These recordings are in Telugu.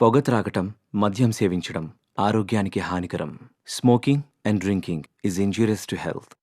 పొగ త్రాగటం, మద్యం సేవించడం ఆరోగ్యానికి హానికరం. Smoking and drinking is injurious to health.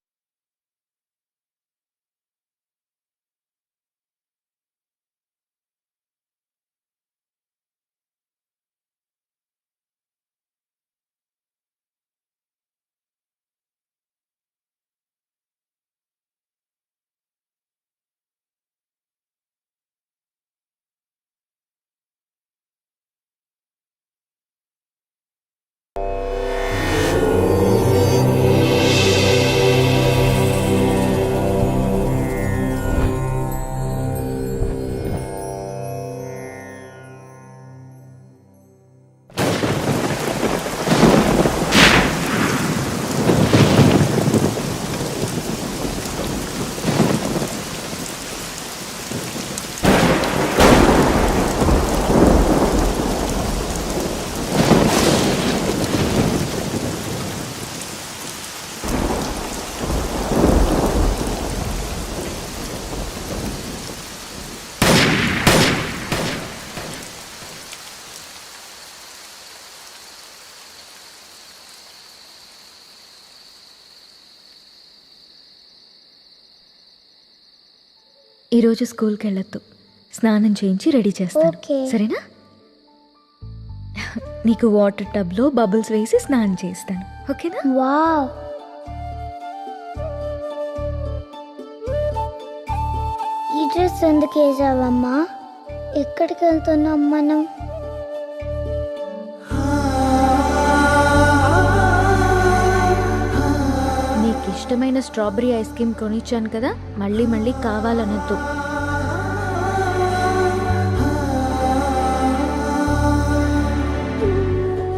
ఈరోజు స్కూల్కి వెళ్ళొద్దు, స్నానం చేయించి రెడీ చేస్తాను. ఓకే. సరేనా? నీకు వాటర్ టబ్లో బబుల్స్ వేసి స్నానం చేస్తాను. ఓకేనా? వావ్, ఈ డ్రెస్ ఎందుకు వేసావమ్మా? ఎక్కడికి వెళ్తున్నాం మనం? నీకు ఇష్టమైన స్ట్రాబెరీ ఐస్ క్రీమ్ కొనిచ్చాను కదా, మళ్ళీ మళ్ళీ కావాలనొద్దు.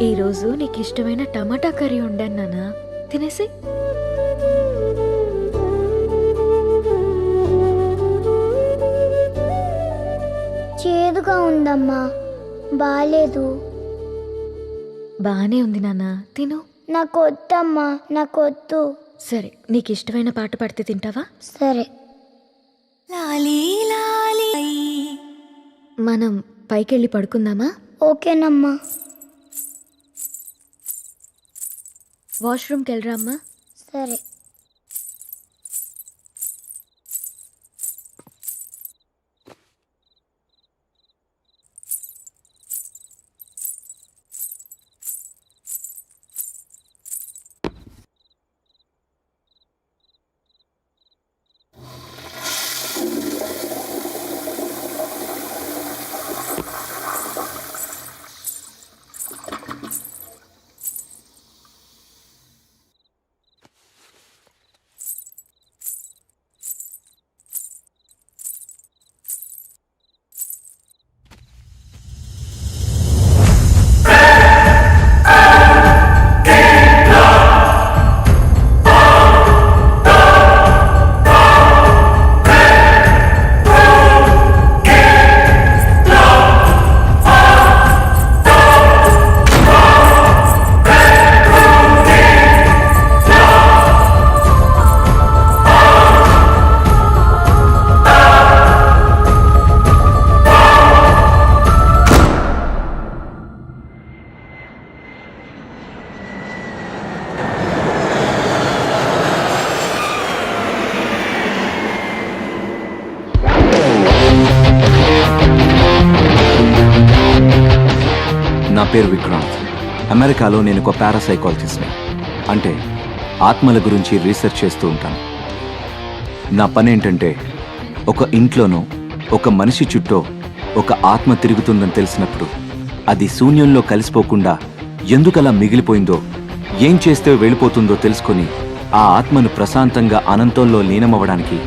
ఈరోజు నీకు ఇష్టమైన టమాటా కర్రీ వండాను నాన్న, తినేసి. చేదుగా ఉందమ్మా, బాలేదు. బాగానే ఉంది నాన్న, తిను. నాకు వద్దమ్మా, నాకు వద్దు. సరే, నీకు ఇష్టమైన పాట పాడితే తింటావా? సరే. మనం పైకెళ్ళి పడుకుందామా? ఓకేనమ్మా. వాష్రూమ్కి వెళ్ళరా అమ్మా. సరే. నా పేరు విక్రాంత్. అమెరికాలో నేను ఒక పారాసైకాలజిస్ట్ని, అంటే ఆత్మల గురించి రీసెర్చ్ చేస్తూ ఉంటాను. నా పని ఏంటంటే, ఒక ఇంట్లోనో ఒక మనిషి చుట్టూ ఒక ఆత్మ తిరుగుతుందని తెలిసినప్పుడు అది శూన్యంలో కలిసిపోకుండా ఎందుకలా మిగిలిపోయిందో, ఏం చేస్తే వెళ్ళిపోతుందో తెలుసుకొని ఆ ఆత్మను ప్రశాంతంగా అనంతంలో లీనమవ్వడానికి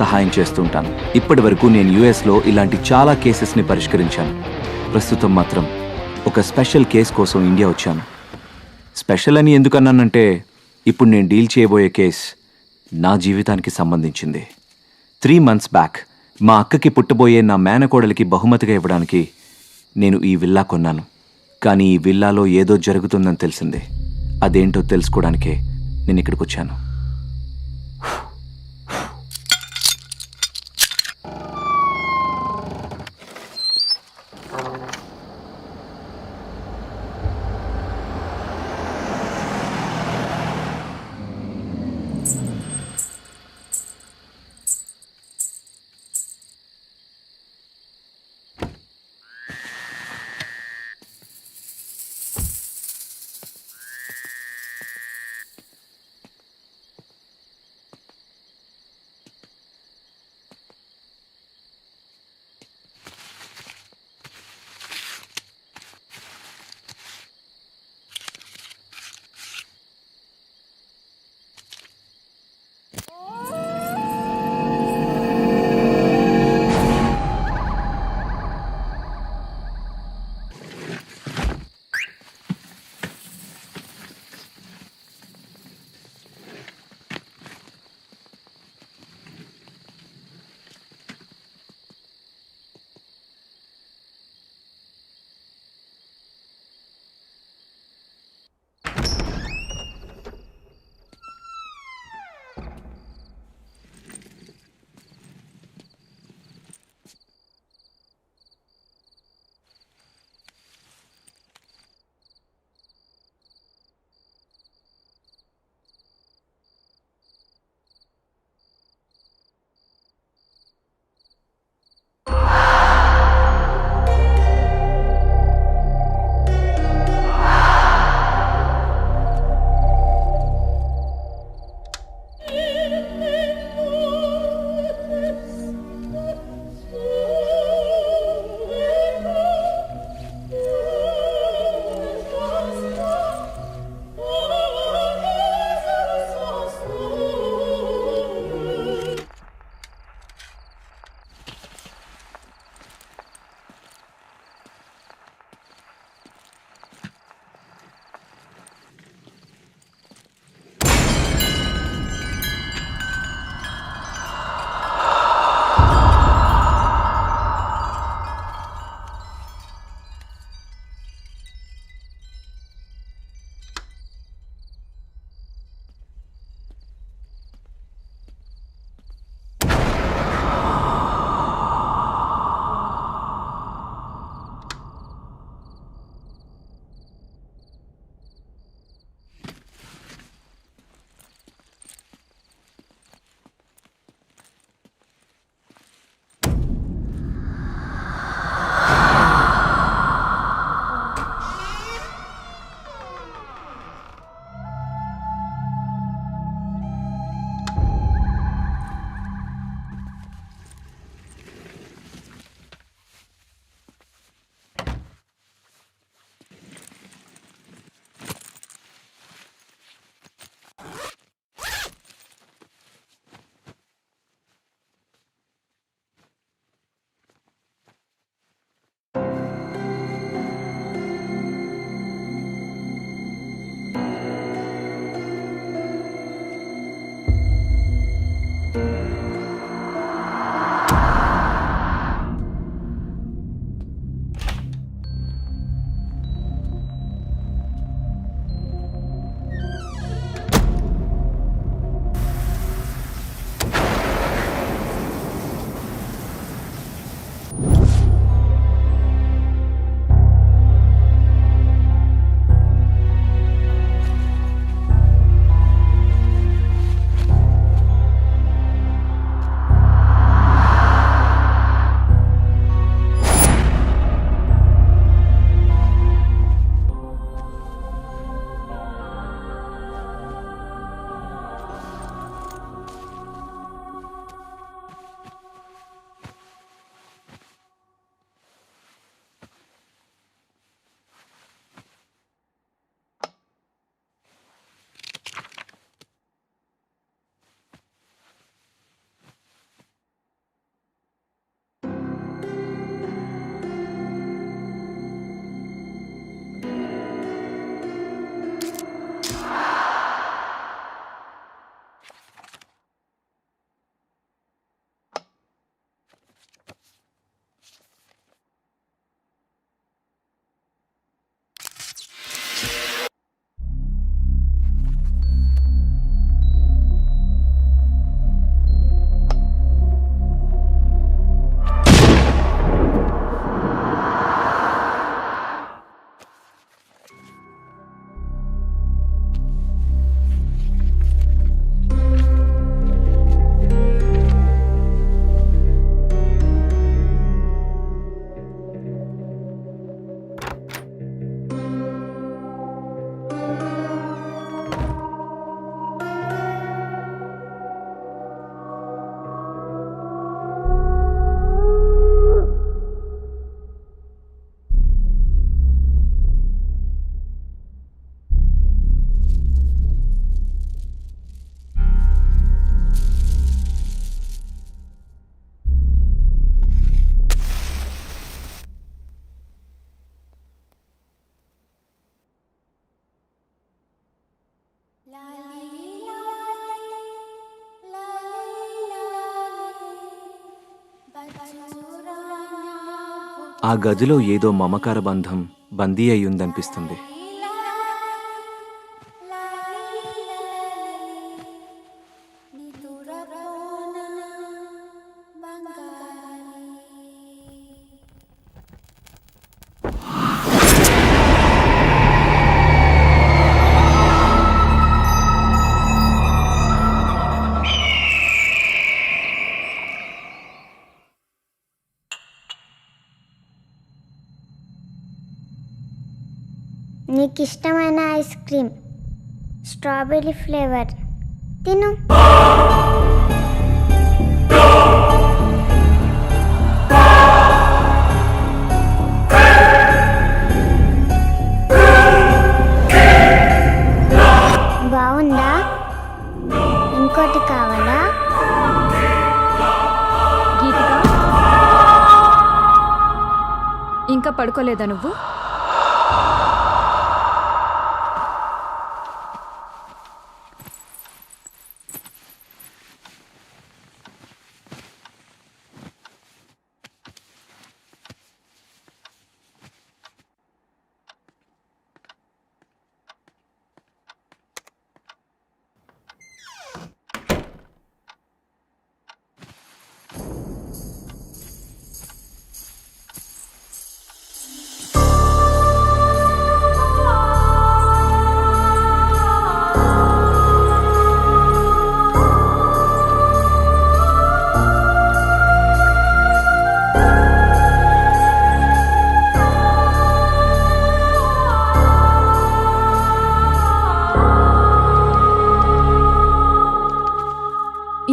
సహాయం చేస్తుంటాను. ఇప్పటి వరకు నేను యుఎస్లో ఇలాంటి చాలా కేసెస్ని పరిష్కరించాను. ప్రస్తుతం మాత్రం ఒక స్పెషల్ కేస్ కోసం ఇండియా వచ్చాను. స్పెషల్ అని ఎందుకన్నానంటే, ఇప్పుడు నేను డీల్ చేయబోయే కేస్ నా జీవితానికి సంబంధించింది. 3 months బ్యాక్ మా అక్కకి పుట్టబోయే నా మేనకోడలికి బహుమతిగా ఇవ్వడానికి నేను ఈ విల్లా కొన్నాను. కానీ ఈ విల్లాలో ఏదో జరుగుతుందని తెలిసింది. అదేంటో తెలుసుకోవడానికే నేను ఇక్కడికి వచ్చాను. ఆ గదిలో ఏదో మమకార బంధం బందీ అయ్యుందనిపిస్తుంది. నీకు ఇష్టమైన ఐస్ క్రీమ్ స్ట్రాబెర్రీ ఫ్లేవర్ తిను. బాగుందా? ఇంకోటి కావాలా? గీతిక, ఇంకా పడుకోలేదా నువ్వు?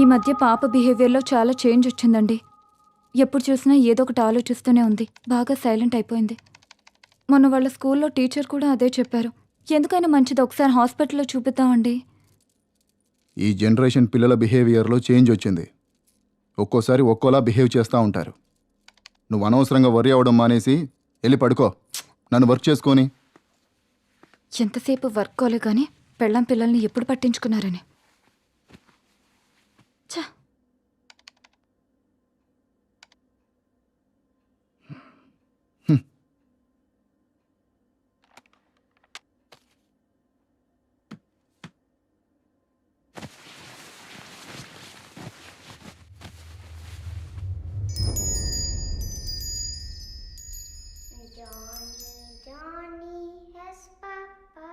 ఈ మధ్య పాప బిహేవియర్లో చాలా చేంజ్ వచ్చిందండి. ఎప్పుడు చూసినా ఏదో ఒకటి ఆలోచిస్తూనే ఉంది. బాగా సైలెంట్ అయిపోయింది. మొన్న వాళ్ళ స్కూల్లో టీచర్ కూడా అదే చెప్పారు. ఎందుకైనా మంచిది ఒకసారి హాస్పిటల్లో చూపిద్దామండి. ఈ జనరేషన్ పిల్లల బిహేవియర్లో చేంజ్ వచ్చింది. ఒక్కోసారి ఒక్కోలా బిహేవ్ చేస్తూ ఉంటారు. నువ్వు అనవసరంగా వర్రీ అవ్వడం మానేసి వెళ్ళి పడుకో. నన్ను వర్క్ చేసుకొని. ఎంతసేపు వర్క్ కోలే కానీ పెళ్ళాం పిల్లల్ని ఎప్పుడు పట్టించుకున్నారని. ఛ! Johnny has papa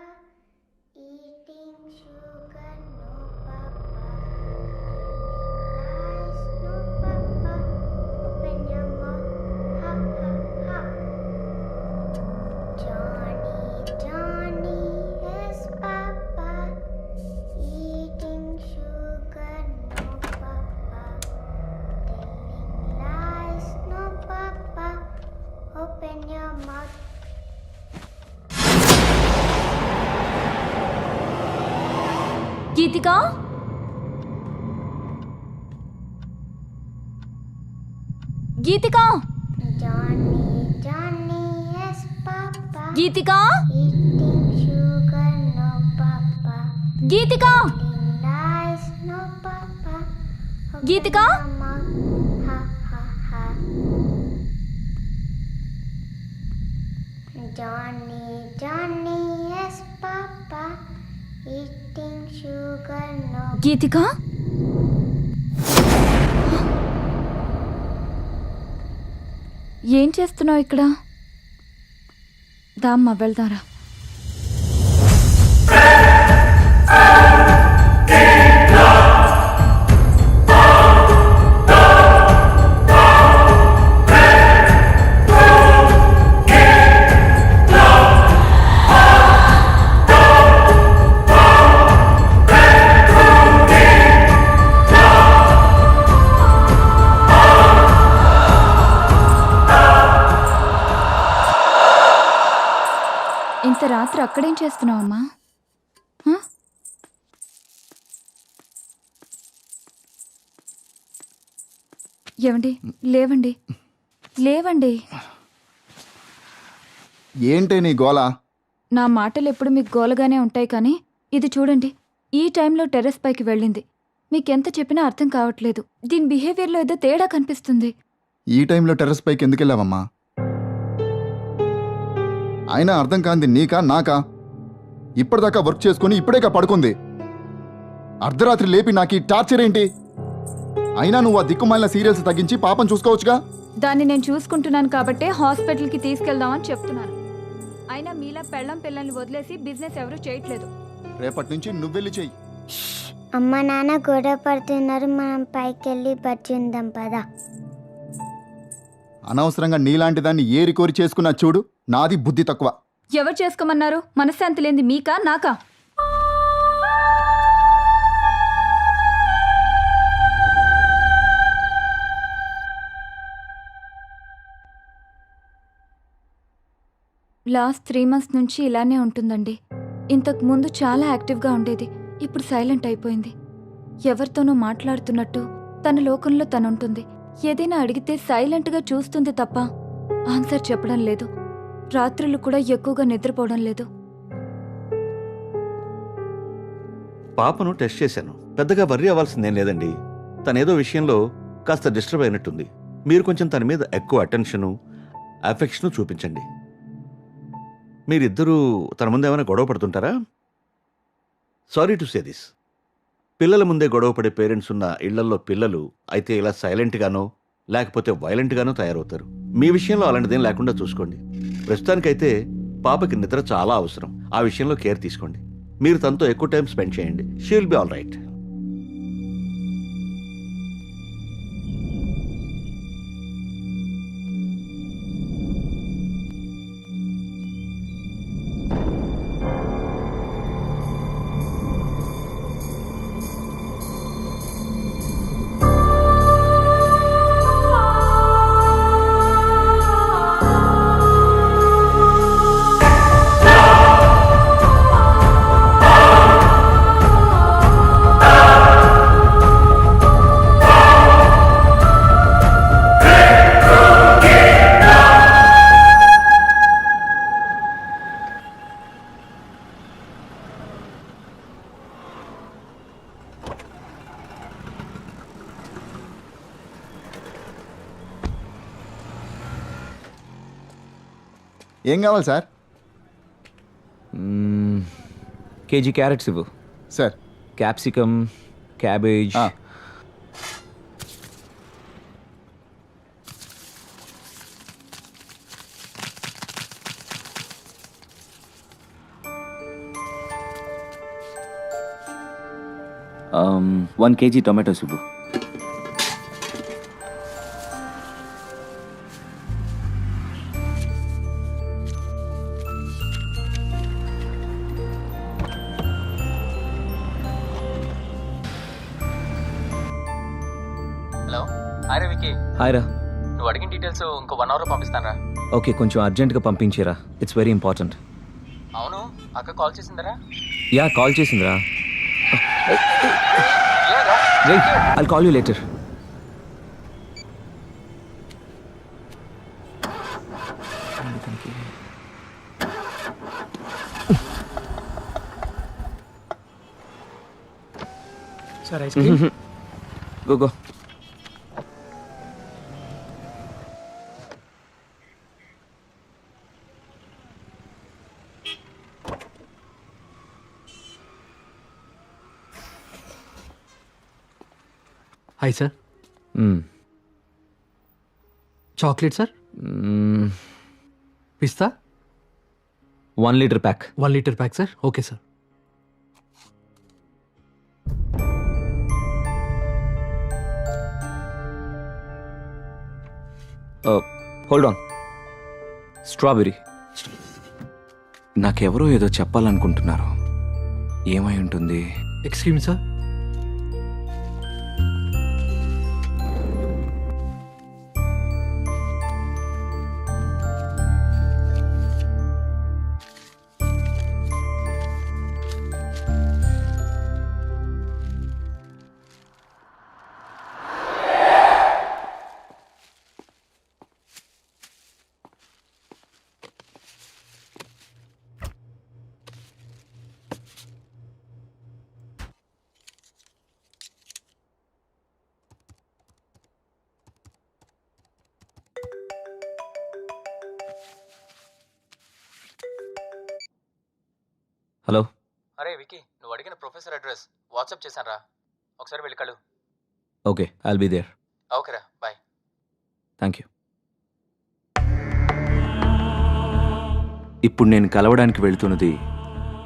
eating sugar, no papa. Lies, no papa. Open your mouth, ha ha ha. Johnny has papa eating sugar, no papa. Telling lies, no papa. Open your mouth. Geethika, Geethika, Johnny has papa Geethika, eating sugar, no papa. Geethika, Telling lies, no papa. Open Geethika. your mouth, ha ha ha. Johnny has papa eating sugar, no. గీతిక, ఏం చేస్తున్నావు ఇక్కడ? దామ్మా వెళ్దారా. ఇంత రాత్రి అక్కడేం చేస్తున్నావమ్మా? హ? ఏవండి, లేవండి, లేవండి. ఏంటే నీ గోల? నా మాటలు ఎప్పుడు మీకు గోలగానే ఉంటాయి కానీ ఇది చూడండి, ఈ టైంలో టెర్రస్ పైకి వెళ్ళింది. మీకెంత చెప్పినా అర్థం కావట్లేదు. దీని బిహేవియర్లో ఏదో తేడా కనిపిస్తుంది. ఈ టైంలో టెర్రస్ పైకి ఎందుకు వెళ్ళావమ్మా? అయినా అర్థం కాంది నీకా నాకా? ఇప్పటిదాకా వర్క్ చేసుకుని ఇప్పుడేగా పడుకుంది. అర్ధరాత్రి లేపి నాకు ఈ టార్చర్ ఏంటి? అయినా నువ్వు ఆ దిక్కుమాలిన సీరియల్స్ తగ్గించి పాపం చూసుకోవచ్చుగా. దాన్ని నేను చూసుకుంటున్నాను కాబట్టే హాస్పిటల్కి తీసుకెళ్దామని చెప్తున్నాను. అయినా మీలా పెళ్ళం పిల్లల్ని వదిలేసి బిజినెస్ ఎవరూ చేయట్లేదు. రేపటి నుంచి నువ్వెళ్ళి చెయ్యి. అమ్మ నాన్న గొడవ పడుతున్నారు, మనం పైకి వెళ్ళి బజ్జుందాం పదా. అనవసరంగా నీలాంటి దాన్ని ఏరి కోరి చేసుకున్నా చూడు. నాది బుద్ధి తక్కువ. ఎవరు చేసుకోమన్నారు? మనశ్శాంతి లేనిది మీకా నాకా? లాస్ట్ 3 months నుంచి ఇలానే ఉంటుందండి. ఇంతకు ముందు చాలా యాక్టివ్గా ఉండేది, ఇప్పుడు సైలెంట్ అయిపోయింది. ఎవరితోనో మాట్లాడుతున్నట్టు తన లోకంలో తనుంటుంది. ఏదైనా అడిగితే సైలెంట్గా చూస్తుంది తప్ప ఆన్సర్ చెప్పడం లేదు. రాత్రులు కూడా ఎక్కువగా నిద్రపోవడం లేదు. పాపను టెస్ట్ చేశాను. పెద్దగా వర్రీ అవ్వాల్సిందేం లేదండి. తనేదో విషయంలో కాస్త డిస్టర్బ్ అయినట్టుంది. మీరు కొంచెం తన మీద ఎక్కువ అటెన్షను, అఫెక్షను చూపించండి. మీరిద్దరూ తన ముందు ఏమైనా గొడవ పడుతుంటారా? Sorry to say this. పిల్లల ముందే గొడవ పడే పేరెంట్స్ ఉన్న ఇళ్లల్లో పిల్లలు అయితే ఇలా సైలెంట్గానో లేకపోతే వైలెంట్గానో తయారవుతారు. మీ విషయంలో అలాంటిదేం లేకుండా చూసుకోండి. ప్రస్తుతానికైతే పాపకి నిద్ర చాలా అవసరం. ఆ విషయంలో కేర్ తీసుకోండి. మీరు తనతో ఎక్కువ టైం స్పెండ్ చేయండి. She will be all right. ఏం కావాలి సార్? కేజీ క్యారెట్స్ ఇవ్వు. Sir capsicum, cabbage. ఆ. వన్ కేజీ టొమాటోస్ ఇవ్వు. హలో, హాయ్ రవికి. హాయ్ రా. నువ్వు అడిగిన డీటెయిల్స్ ఇంకో 1 hourలో పంపిస్తానరా. ఓకే, కొంచెం అర్జెంట్గా పంపించేరా. It's very important. అవును, అక్క కాల్ చేసిందరా? యా, కాల్ చేసిందిరా. రేయ్, I'll call you later. Sir ice cream. Go go. Hi sir. Chocolate sir. Pista 1 litre pack. 1 litre pack sir. Okay sir. Hold on. Strawberry. నాకెవరో ఏదో చెప్పాలనుకుంటున్నారు. ఏమై ఉంటుంది? Excuse sir. హలో. అరే వికీ, నువ్వు అడిగిన ప్రొఫెసర్ అడ్రస్ వాట్సాప్ చేశాను రా, ఒకసారి వెళ్ళి కలు. Okay, I'll be there. ఓకేరా, బాయ్. Thank you. ఇప్పుడు నేను కలవడానికి వెళ్తున్నది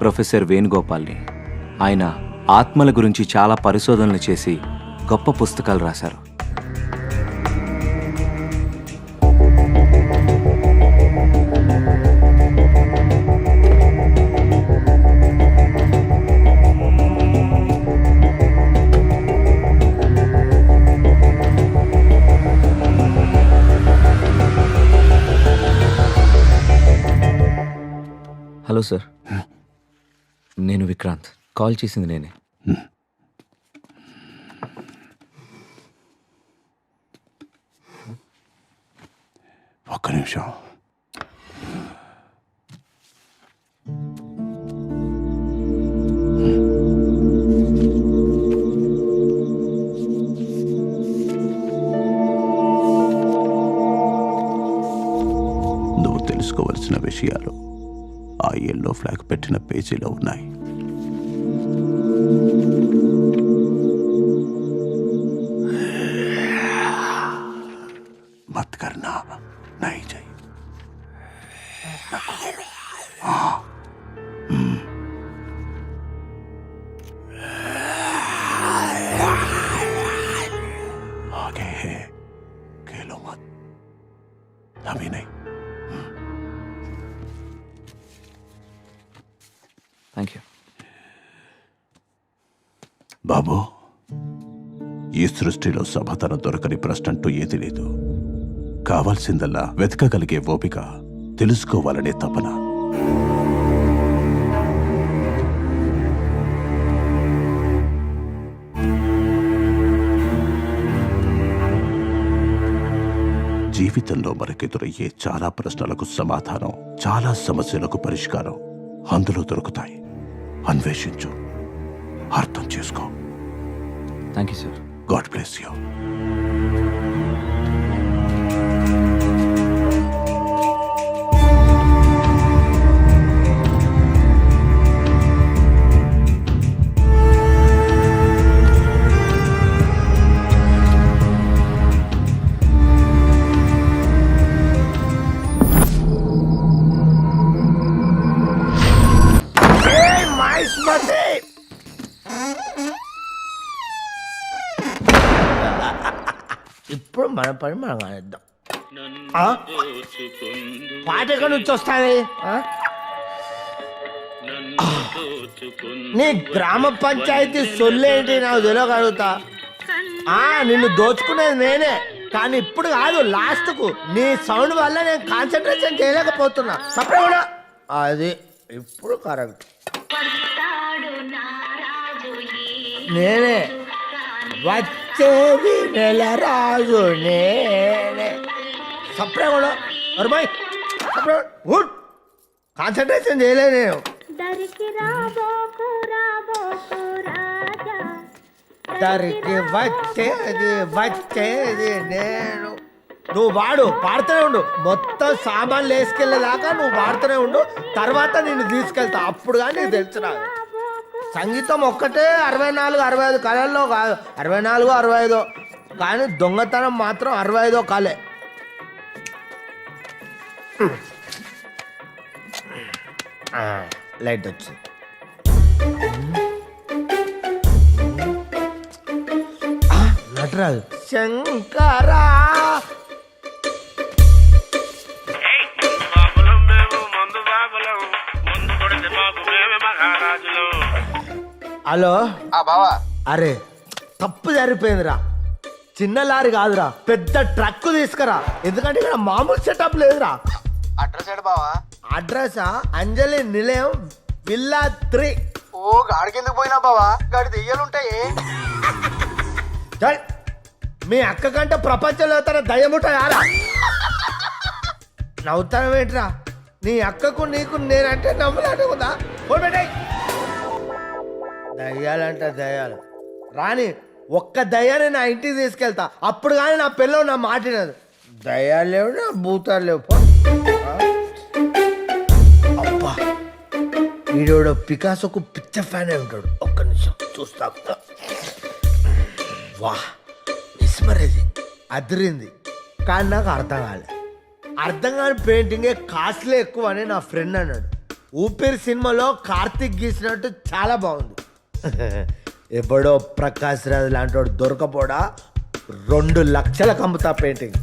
ప్రొఫెసర్ వేణుగోపాల్ని. ఆయన ఆత్మల గురించి చాలా పరిశోధనలు చేసి గొప్ప పుస్తకాలు రాశారు. హలో సార్, నేను విక్రాంత్. కాల్ చేసింది నేనే. ఒక్క నిమిషం. నువ్వు తెలుసుకోవలసిన విషయాలు ఆ ఎల్లో ఫ్లాగ్ పెట్టిన పేజీలో ఉన్నాయి. మత్ కర్నా నహీ चाहिए. आगे है, खेलो मत. अभी नहीं. Thank you. బాబు, ఈ సృష్టిలో సమాధానం దొరకని ప్రశ్న అంటూ ఏది లేదు. కావాల్సిందల్లా వెతకగలిగే ఓపిక, తెలుసుకోవాలనే తపన. జీవితంలో మనకెదురయ్యే చాలా ప్రశ్నలకు సమాధానం, చాలా సమస్యలకు పరిష్కారం అందులో దొరుకుతాయి. అన్వేషించు, అర్థం చేసుకో. Thank you sir. God bless you. ఇప్పుడు మన పని మనం ఆడేద్దాం. పాట ఎక్కడి నుంచి వస్తుంది? నీ గ్రామ పంచాయతీ సొల్లేంటి నాకు తెలియగలుగుతా. నిన్ను దోచుకునేది నేనే, కానీ ఇప్పుడు కాదు, లాస్ట్కు నీ సౌండ్ వల్ల నేను కాన్సన్ట్రేషన్ చేయలేకపోతున్నా. సపరేట్ అది ఇప్పుడు కరెక్ట్. నేనే వచ్చేది నెల రాజు నేనే. సపరేట్ అరుబాయ్, సపరేట్ గుడ్. కాన్సన్ట్రేషన్ చేయలే నేను. దరికి వచ్చేది నేను. నువ్వు పాడుతూనే ఉండు. మొత్తం సామాన్లు వేసుకెళ్ళేదాకా నువ్వు పాడుతూనే ఉండు. తర్వాత నిన్ను తీసుకెళ్తా, అప్పుడు కానీ నీకు తెలుసు. నాకు సంగీతం ఒక్కటే 64, 65 కళల్లో కాదు, 64, 65, కానీ దొంగతనం మాత్రం 65 కళే. లైట్ వచ్చింది. నటరాజు శంకరా. హలో బావా. అరే తప్పు జరిగిపోయిందిరా. చిన్న లారీ కాదురా, పెద్ద ట్రక్ తీసుకురా. ఎందుకంటే ఇక్కడ మామూలు సెటప్ లేదురా. అడ్రస్ ఏడు బావా? అడ్రసా? అంజలి నిలయం, విల్లా 3. ఓ గాడికి ఎందుకు పోయినా బావా? గాడి దెయ్యాలుంటాయి. మీ అక్క కంటే ప్రపంచంలో తన దయ్యముంటాయారా? నవ్వుతాను ఏంట్రా? నీ అక్కకు నీకు నేనంటే నమ్ములాటకుందా? దయ్యాలంట దయ్యాలు రాని. ఒక్క దయ్యాన్ని నా ఇంటికి తీసుకెళ్తా, అప్పుడు కానీ నా పిల్లలు నా మాటినది. దయ్యాలు లేవు, నా భూతాలు లేవు. అబ్బా ఈడోడు పికాసోకు పిచ్చ ఫ్యాన్ అయి ఉంటాడు. ఒక్క నిమిషం చూస్తా. వా విస్మరేది అదిరింది, కానీ నాకు అర్థం కాలే. అర్థం కాని పెయింటింగే కాస్ట్లీ ఎక్కువ అని నా ఫ్రెండ్ అన్నాడు. ఊపిరి సినిమాలో కార్తిక్ గీసినట్టు చాలా బాగుంది. ఎప్పుడో ప్రకాష్ రాజ్ లాంటి వాడు దొరకపోడా 2 లక్షలకు అమ్ముతా పెయింటింగ్.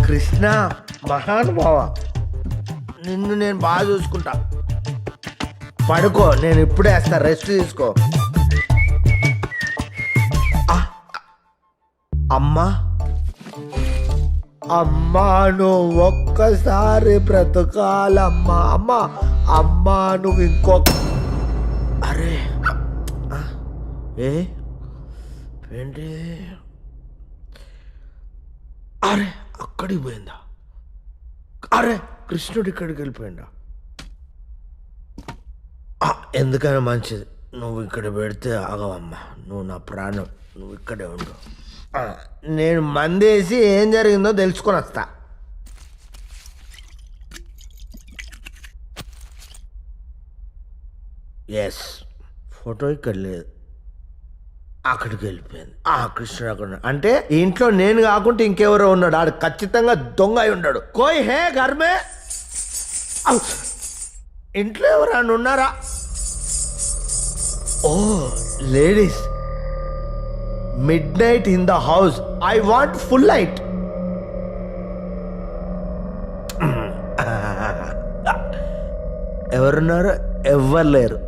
కృష్ణ మహానుభావ, నిన్ను నేను బాగా చూసుకుంటా. పడుకో, నేను ఇప్పుడే వేస్తా, రెస్ట్ తీసుకో. అమ్మా అమ్మా నువ్వు ఒక్కసారి బ్రతకాలమ్మా. అమ్మా అమ్మా నువ్వు ఇంకొక అరే ఏంటి అరే అక్కడికి పోయిందా? అరే కృష్ణుడు ఇక్కడికి వెళ్ళిపోయిందా? ఎందుకైనా మంచిది, నువ్వు ఇక్కడ పెడితే ఆగవమ్మా. నువ్వు నా ప్రాణం, నువ్వు ఇక్కడే ఉండు. నేను మందేసి ఏం జరిగిందో తెలుసుకొని వస్తా. ఎస్, ఫోటో ఇక్కడ లేదు, అక్కడికి వెళ్ళిపోయింది. కృష్ణుడు అక్కడ ఉన్నాడు. అంటే ఇంట్లో నేను కాకుండా ఇంకెవరో ఉన్నాడు. ఆడు ఖచ్చితంగా దొంగ అయి ఉన్నాడు. కోయ్ హే ఘర్మే, ఇంట్లో ఎవరైనా ఉన్నారా? ఓ ladies, midnight in the house. I want full light. ఎవరున్నారు? ఎవ్వరు లేరు.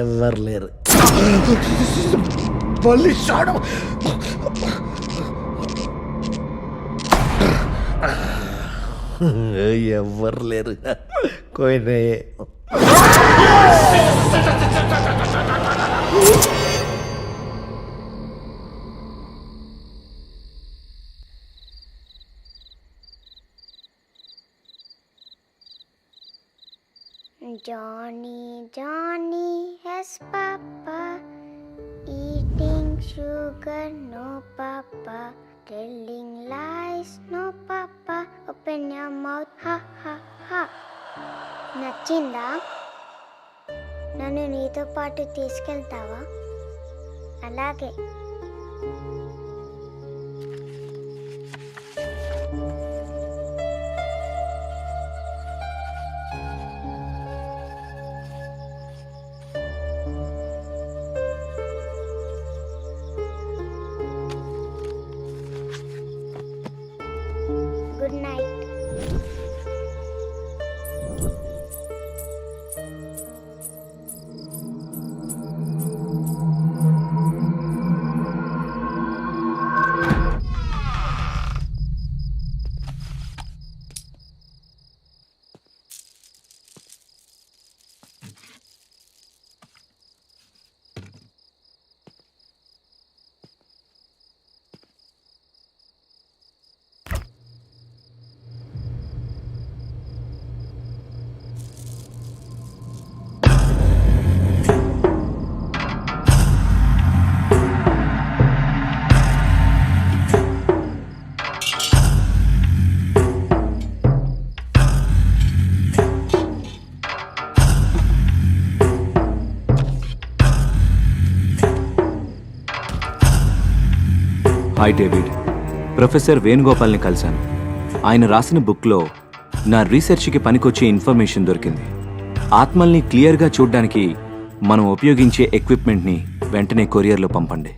ఎవ్వరు లేరు. మళ్ళీ షాడు. ఎవ్వరు లేరు. కోయినాయే. Johnny, Johnny has papa, eating sugar, no papa, telling lies, no papa, open your mouth, ha ha ha. నచ్చిందా? నన్ను నీతో పాటు తీసుకెళ్తావా? అలాగే. Good night. Hi David, professor వేణుగోపాల్ని కలిశాను. ఆయన రాసిన బుక్లో నా రీసెర్చ్కి పనికొచ్చే ఇన్ఫర్మేషన్ దొరికింది. ఆత్మల్ని క్లియర్గా చూడ్డానికి మనం ఉపయోగించే ఎక్విప్మెంట్ని వెంటనే కొరియర్లో పంపండి.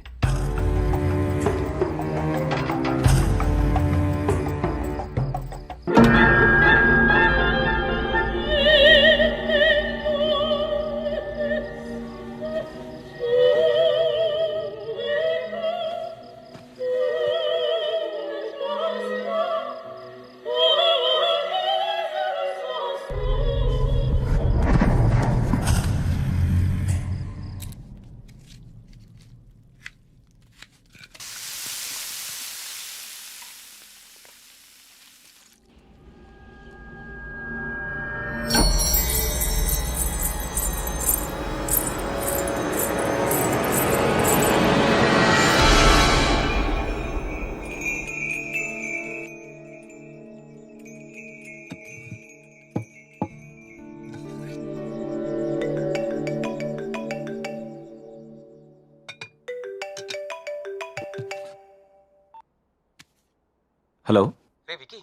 హలో, రే వికీ,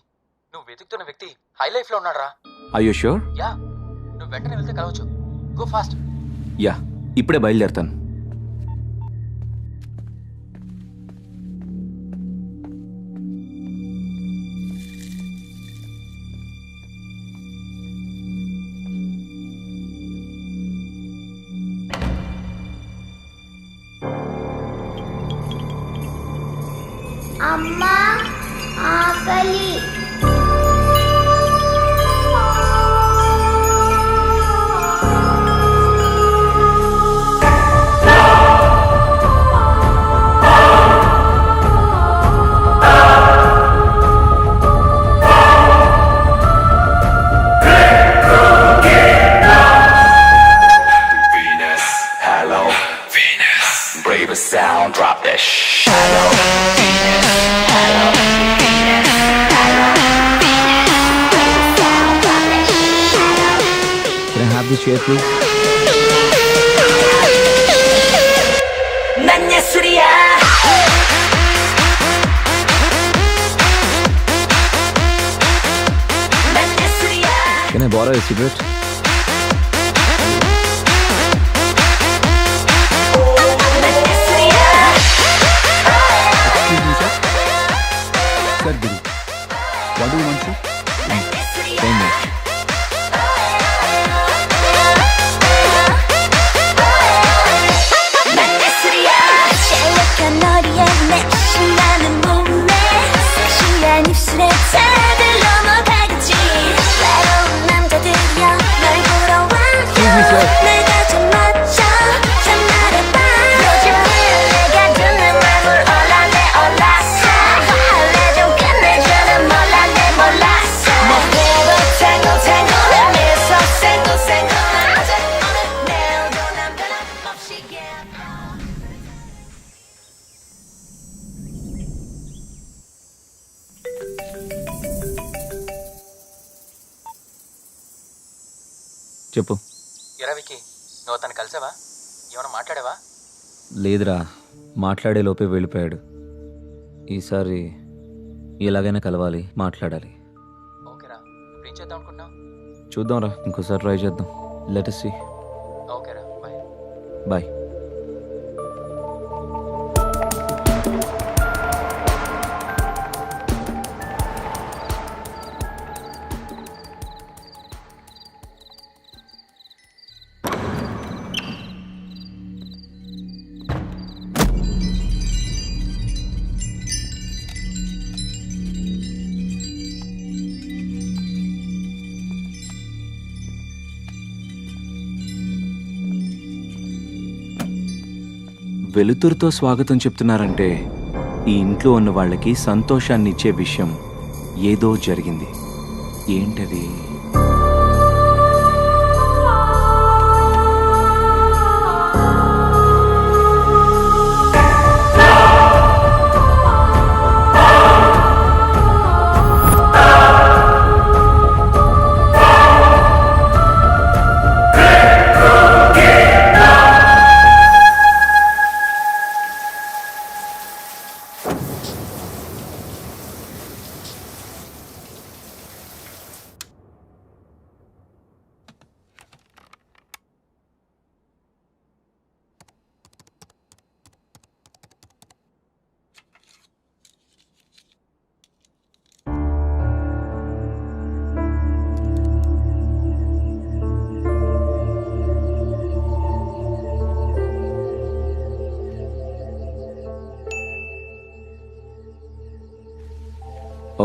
నువ్వు వెతుకుతున్న వ్యక్తి హై లైఫ్లో ఉన్నాడు రా. I you sure? యా, నువ్వు వెంటనే వెళ్తే కలవచ్చు. Go fast. యా, ఇప్పుడే బయలుదేరుతాను. అమ్మా ఆకలి. Can I have the chair, please? Can I borrow a cigarette? Excuse me, sir. Sir, Guru. What do you want, sir? Same here. Excuse me, sir. చెప్పు. ఎరా వికీ, నువ్వు తను కలిసావా? ఏమైనా మాట్లాడావా? లేదురా, మాట్లాడే లోపే వెళ్ళిపోయాడు. ఈసారి ఎలాగైనా కలవాలి, మాట్లాడాలి. ఓకేరా, ఇప్పుడు ఏం చేద్దాం అనుకుంటున్నావు? చూద్దాంరా, ఇంకోసారి ట్రై చేద్దాం. Let us see. ఓకేరా, బాయ్. బాయ్. వెలుతురుతో స్వాగతం చెప్తున్నారంటే ఈ ఇంట్లో ఉన్న వాళ్ళకి సంతోషాన్ని ఇచ్చే విషయం ఏదో జరిగింది. ఏంటది?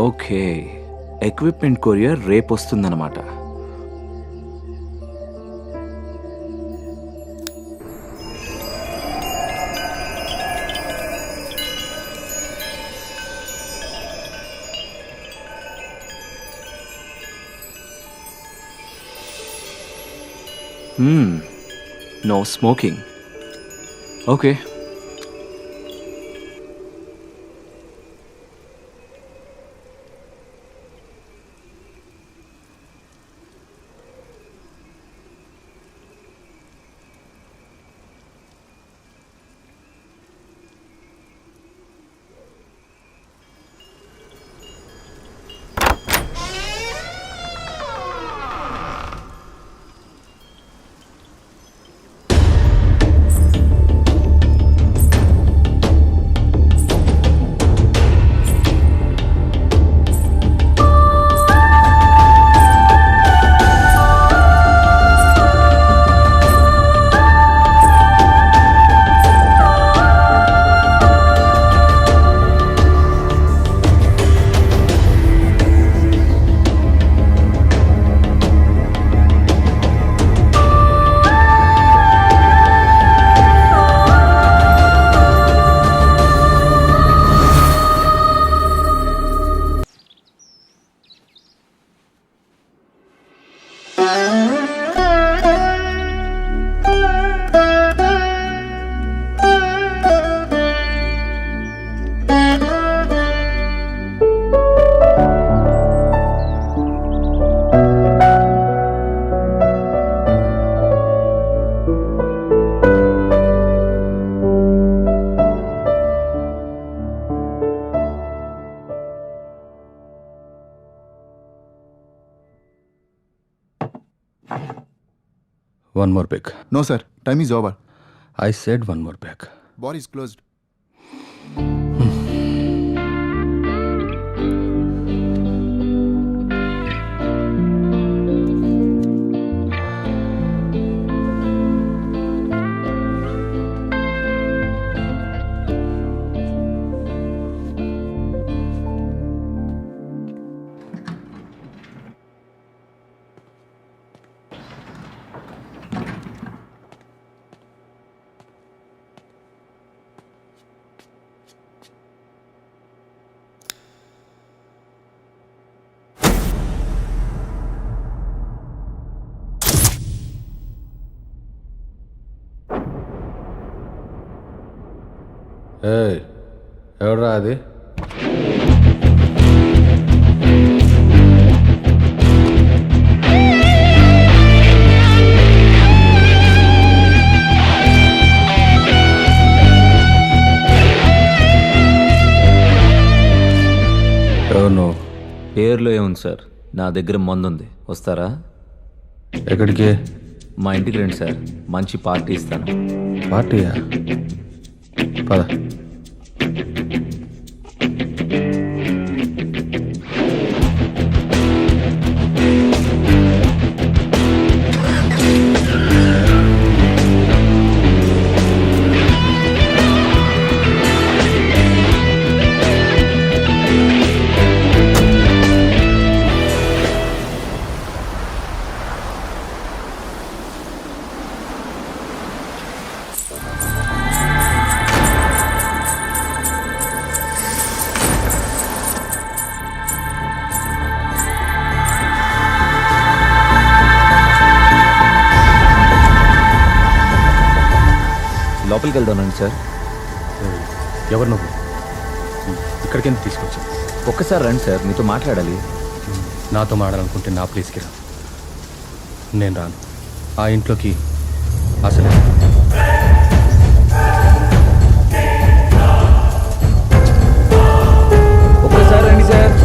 ఓకే, ఎక్విప్మెంట్ కొరియర్ రేపు వస్తుందన్నమాట. No smoking. Okay. One more pick. No sir, time is over. I said one more pick. Bar is closed. Hey, ఎవడ్రా అది? ఎవరు నువ్వు? పేర్లో ఏముంది సార్, నా దగ్గర మందుంది, వస్తారా? ఎక్కడికి? మా ఇంటికి రండి సార్, మంచి పార్టీ ఇస్తాను. పార్టీయా? పద. లోపలికి వెళ్దానండి సార్. ఎవరు నువ్వు? ఇక్కడికి ఎందుకు తీసుకొచ్చా? ఒక్కసారి రండి సార్, మీతో మాట్లాడాలి. నాతో మాట్లాడాలనుకుంటే నా ప్లేస్కి రా. నేను రాను. ఆ ఇంట్లోకి అసలే ఒక్కసారి రండి sir.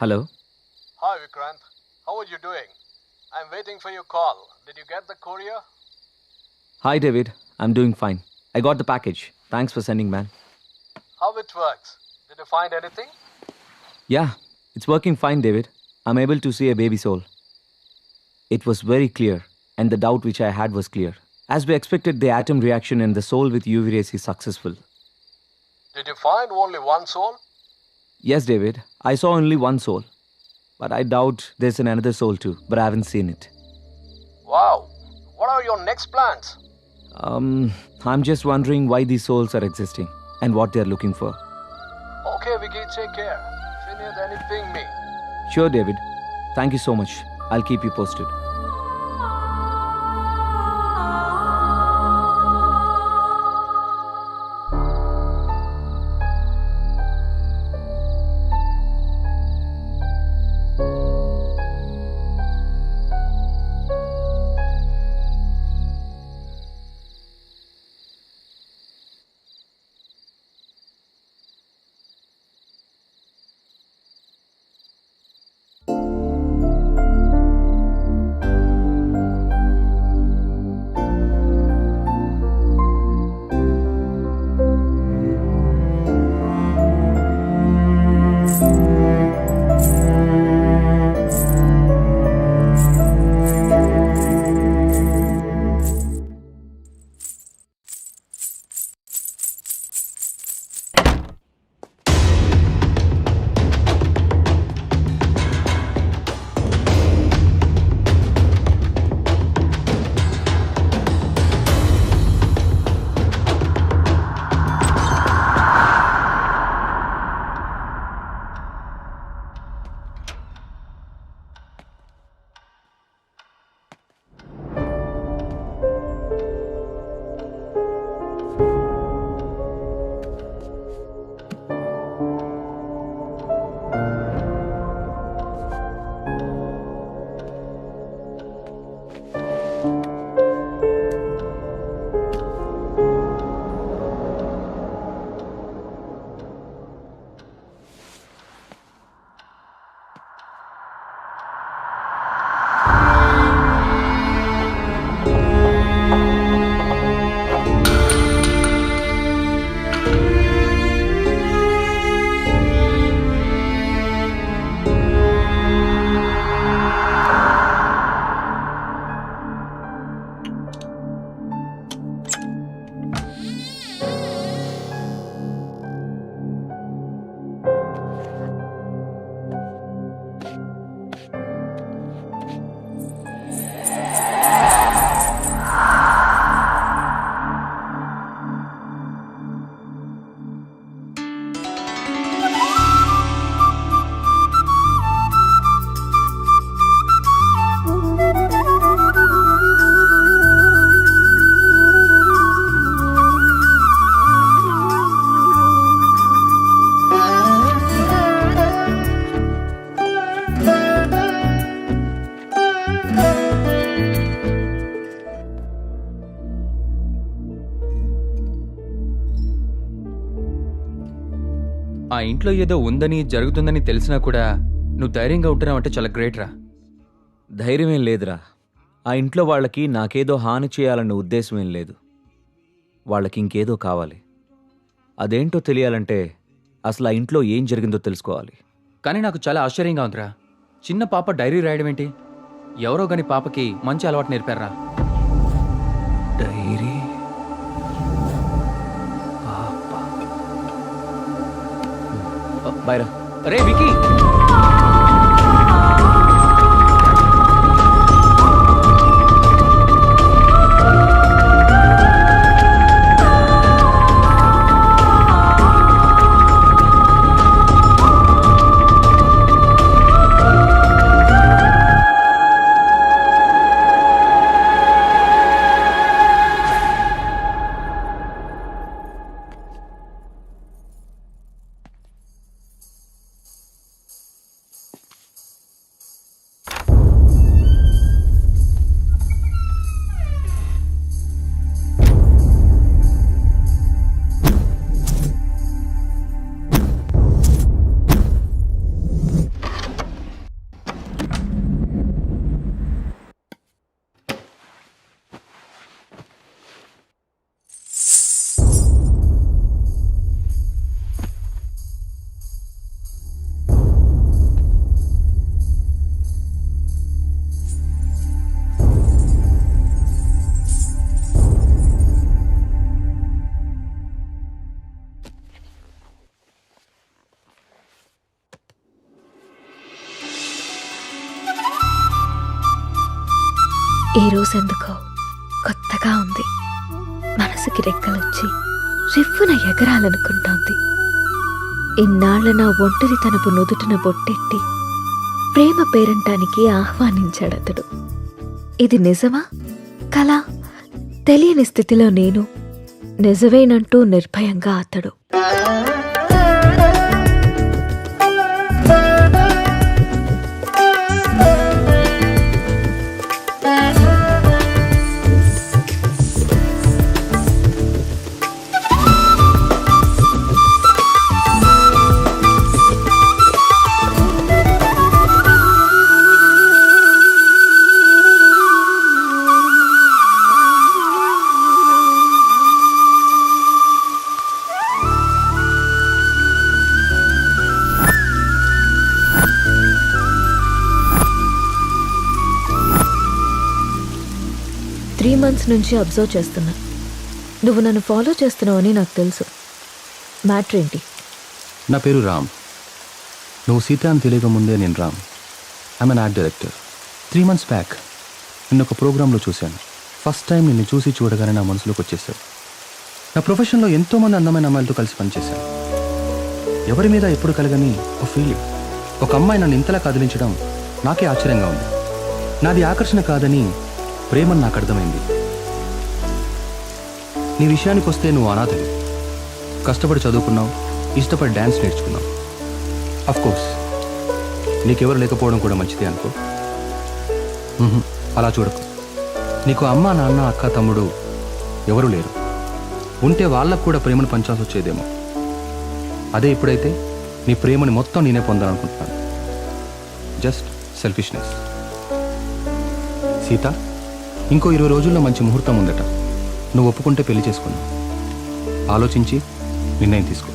Hello Hi Vikrant, how are you doing? I'm waiting for your call. Did you get the courier? Hi David, I'm doing fine. I got the package. Thanks for sending man. How it works? Did you find anything? Yeah, it's working fine David. I'm able to see a baby soul. It was very clear, and the doubt which I had was clear. As we expected, the atom reaction in the soul with UV rays is successful. Did you find only one soul? Yes, David, I saw only one soul. But I doubt there's another soul too, but I haven't seen it. Wow. What are your next plans? I'm just wondering why these souls are existing and what they're looking for. Okay, Vicky, take care. If you need anything, me. Sure, David. Thank you so much. I'll keep you posted. ఆ ఇంట్లో ఏదో ఉందని జరుగుతుందని తెలిసినా కూడా నువ్వు ధైర్యంగా ఉంటున్నావు అంటే చాలా గ్రేట్ రా. ధైర్యమేం లేదురా. ఆ ఇంట్లో వాళ్ళకి నాకేదో హాని చేయాలన్న ఉద్దేశం ఏం లేదు. వాళ్ళకి ఇంకేదో కావాలి. అదేంటో తెలియాలంటే అసలు ఆ ఇంట్లో ఏం జరిగిందో తెలుసుకోవాలి. కానీ నాకు చాలా ఆశ్చర్యంగా ఉందిరా. చిన్న పాప డైరీ రాయడం ఏంటి? ఎవరో గాని పాపకి మంచి అలవాటు నేర్పారా? డైరీ బైరా. రే వికీ, ఈ రోజు ఎందుకో కొత్తగా ఉంది. మనసుకి రెక్కలొచ్చి రివ్వున ఎగరాలనుకుంటోంది. ఇన్నాళ్ల నా ఒంటరితనపు నుదుటిన బొట్టెట్టి ప్రేమ పేరంటానికి ఆహ్వానించాడతడు. ఇది నిజమా కలా తెలియని స్థితిలో నేను, నిజమేనంటూ నిర్భయంగా అతడు. మంత్స్ నుంచి అబ్జర్వ్ చేస్తున్నా. నువ్వు నన్ను ఫాలో చేస్తున్నావని నాకు తెలుసు. మ్యాటర్ ఏంటి? నా పేరు రామ్. నువ్వు సీత అని తెలియక ముందే నేను Ram. I'm an art director. 3 months back నిన్న ఒక ప్రోగ్రాంలో చూశాను. ఫస్ట్ టైం నిన్ను చూసి చూడగానే నా మనసులోకి వచ్చేసావు. నా ప్రొఫెషన్లో ఎంతోమంది అందమైన అమ్మాయిలతో కలిసి పనిచేశాను. ఎవరి మీద ఎప్పుడు కలగని ఒక ఫీలింగ్. ఒక అమ్మాయి నన్ను ఇంతలా కదిలించడం నాకే ఆశ్చర్యంగా ఉంది. నాది ఆకర్షణ కాదని ప్రేమని నాకు అర్థమైంది. నీ విషయానికి వస్తే నువ్వు అనాథవి. కష్టపడి చదువుకున్నావు, ఇష్టపడి డ్యాన్స్ నేర్చుకున్నావు. అఫ్కోర్స్ నీకెవరు లేకపోవడం కూడా మంచిది అనుకో. అలా చూడకు. నీకు అమ్మ, నాన్న, అక్క, తమ్ముడు ఎవరు లేరు. ఉంటే వాళ్ళకు కూడా ప్రేమను పంచాల్సి వచ్చేదేమో. అదే ఇప్పుడైతే నీ ప్రేమని మొత్తం నేనే పొందాలనుకుంటున్నాను. Just selfishness. సీత, ఇంకో 20 రోజుల్లో మంచి ముహూర్తం ఉందట. నువ్వు ఒప్పుకుంటే పెళ్లి చేసుకున్నావు. ఆలోచించి నిర్ణయం తీసుకో.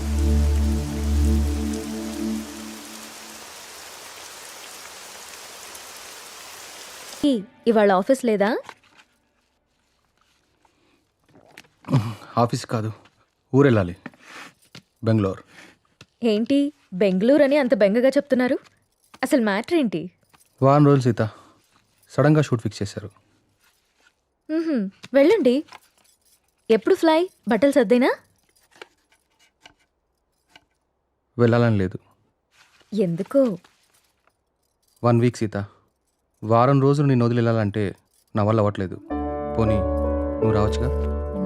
ఇవాళ ఆఫీస్ లేదా? ఆఫీస్ కాదు, ఊరెళ్ళాలి. బెంగళూరు. ఏంటి బెంగళూరు అని అంత బెంగగా చెప్తున్నారు? అసలు మ్యాటర్ ఏంటి? వారం రోజులు సీత. సడన్గా షూట్ ఫిక్స్ చేశారు. వెళ్ళండి. ఎప్పుడు ఫ్లై? బట్టలు సర్దేనా? వెళ్ళాలని లేదు. ఎందుకో? 1 week సీత. వారం రోజులు నేను వదిలి వెళ్ళాలంటే నా వల్ల అవ్వట్లేదు. పోనీ నువ్వు రావచ్చుగా?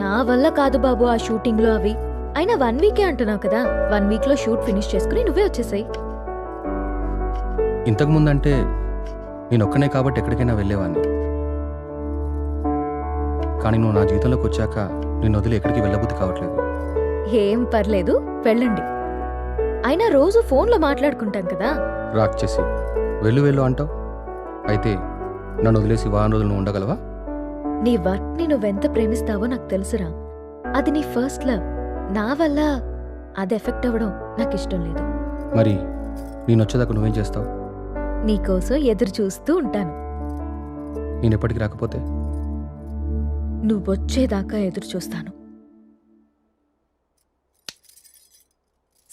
నా వల్ల కాదు బాబు ఆ షూటింగ్లో అవి. అయినా 1 week అంటున్నావు కదా. 1 weekలో షూట్ ఫినిష్ చేసుకుని నువ్వే వచ్చేసాయి. ఇంతకు ముందంటే నేను ఒక్కనే కాబట్టి ఎక్కడికైనా వెళ్ళేవాడిని. కానీ నువ్వు నా జీవితంలోకి వచ్చాక నిన్ను వదిలి ఎక్కడికి వెళ్ళబుద్ధి కావట్లేదు. ఏం పర్లేదు, వెళ్ళండి. అయినా రోజు ఫోన్లో మాట్లాడుకుంటాం కదా. రాక్ చేసి వెళ్ళు వెళ్ళు అంటావు. అయితే నన్ను వదిలేసి వారం రోజులు నువ్వు ఉండగలవా? నీ వర్క్ని నువ్వెంత ప్రేమిస్తావో నాకు తెలుసురా. అది నీ ఫస్ట్ లవ్. నా వల్ల అది ఎఫెక్ట్ అవ్వడం నాకు ఇష్టం లేదు. మరి నేను వచ్చేదాకా నువ్వేం చేస్తావు? నీకోసం ఎదురు చూస్తూ ఉంటాను. నేను ఎప్పటికి రాకపోతే? నువ్వొచ్చేదాకా ఎదురు చూస్తాను.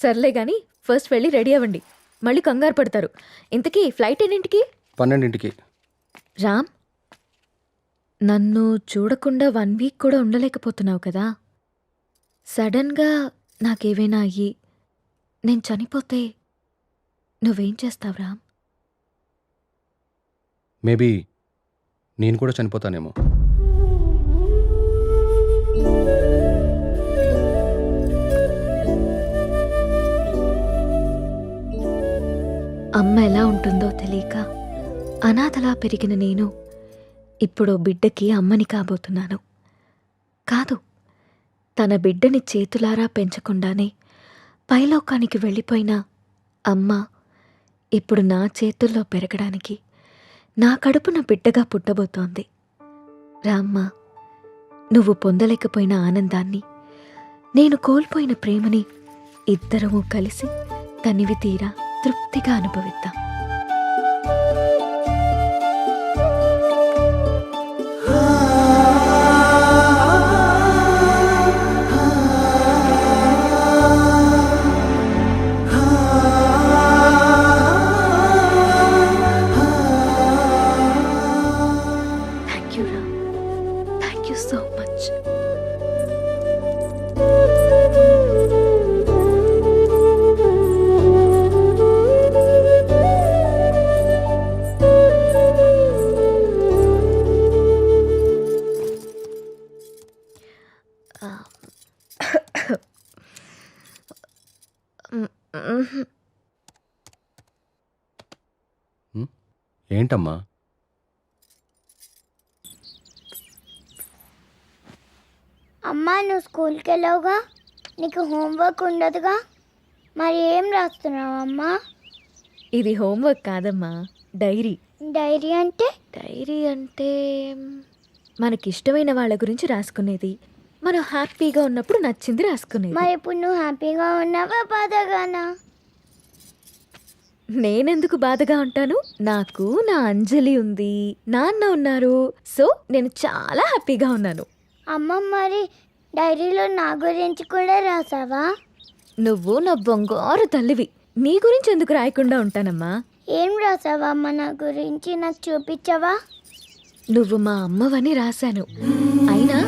సర్లే గాని ఫస్ట్ వెళ్ళి రెడీ అవ్వండి. మళ్ళీ కంగారు పడతారు. ఇంతకీ ఫ్లైట్ ఎన్నింటికి? 12ంటికి. రామ్, నన్ను చూడకుండా 1 week కూడా ఉండలేకపోతున్నావు కదా. సడన్గా నాకేవైనా అయ్యి నేను చనిపోతే నువ్వేం చేస్తావు రామ్? మేబీ నేను కూడా చనిపోతానేమో. అమ్మ ఎలా ఉంటుందో తెలియక అనాథలా పెరిగిన నేను ఇప్పుడు బిడ్డకి అమ్మని కాబోతున్నాను. కాదు, తన బిడ్డని చేతులారా పెంచకుండానే పైలోకానికి వెళ్ళిపోయిన అమ్మ ఇప్పుడు నా చేతుల్లో పెరగడానికి నా కడుపున బిడ్డగా పుట్టబోతోంది. రామ్మ, నువ్వు పొందలేకపోయిన ఆనందాన్ని, నేను కోల్పోయిన ప్రేమని ఇద్దరము కలిసి తనివి తీరా తృప్తిగా అనుభవిద్దాం. థ్యాంక్ యూ రా. ఏంటమ్మా? అమ్మా నువ్వు స్కూల్కి వెళ్ళావుగా, నీకు హోంవర్క్ ఉండదుగా, మరి ఏం రాస్తున్నావు అమ్మా? ఇది హోంవర్క్ కాదమ్మా, డైరీ. డైరీ అంటే? డైరీ అంటే మనకిష్టమైన వాళ్ళ గురించి రాసుకునేది. మనం హ్యాపీగా ఉన్నప్పుడు నచ్చింది రాసుకునేది. మరి ఇప్పుడు నువ్వు హ్యాపీగా ఉన్నావా బాధగానా? నేనెందుకు బాధగా ఉంటాను? నాకు నా అంజలి ఉంది, నాన్న ఉన్నారు. సో నేను చాలా హ్యాపీగా ఉన్నాను. అమ్మ మరి డైరీలో నా గురించి కూడా రాసావా? నువ్వు నా బంగారు తల్లివి, నీ గురించి ఎందుకు రాయకుండా ఉంటానమ్మా? ఏం రాసావా అమ్మ నా గురించి, నాకు చూపించవా? నువ్వు మా అమ్మవని రాశాను. అయినా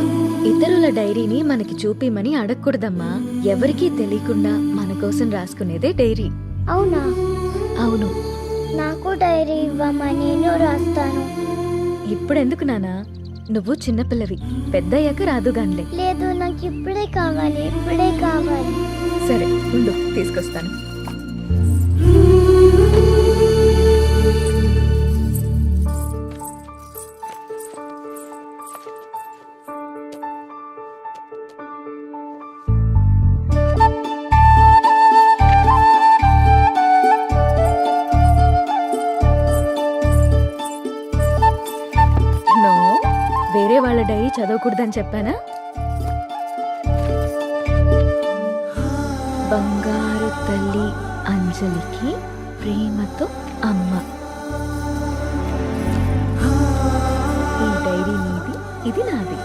ఇతరుల డైరీని మనకి చూపిమని అడగకూడదమ్మా. ఎవరికీ తెలియకుండా మన కోసం రాసుకునేదే డైరీ. అవునా? అవును. నాకు డైరీ ఇవ్వమ్మా, నేను రాస్తాను. ఇప్పుడెందుకు నానా? నువ్వు చిన్నపిల్లవి, పెద్దయ్యాక రాదుగాన్లే. లేదు, నాకు ఇప్పుడే కావాలి, ఇప్పుడే కావాలి. సరే ఉండు, తీసుకొస్తాను. వేరే వాళ్ళ డైరీ చదవకూడదని చెప్పానా? బంగారు తల్లి అంజలికి ప్రేమతో అమ్మ. ఈ డైరీ నీది, ఇది నాది.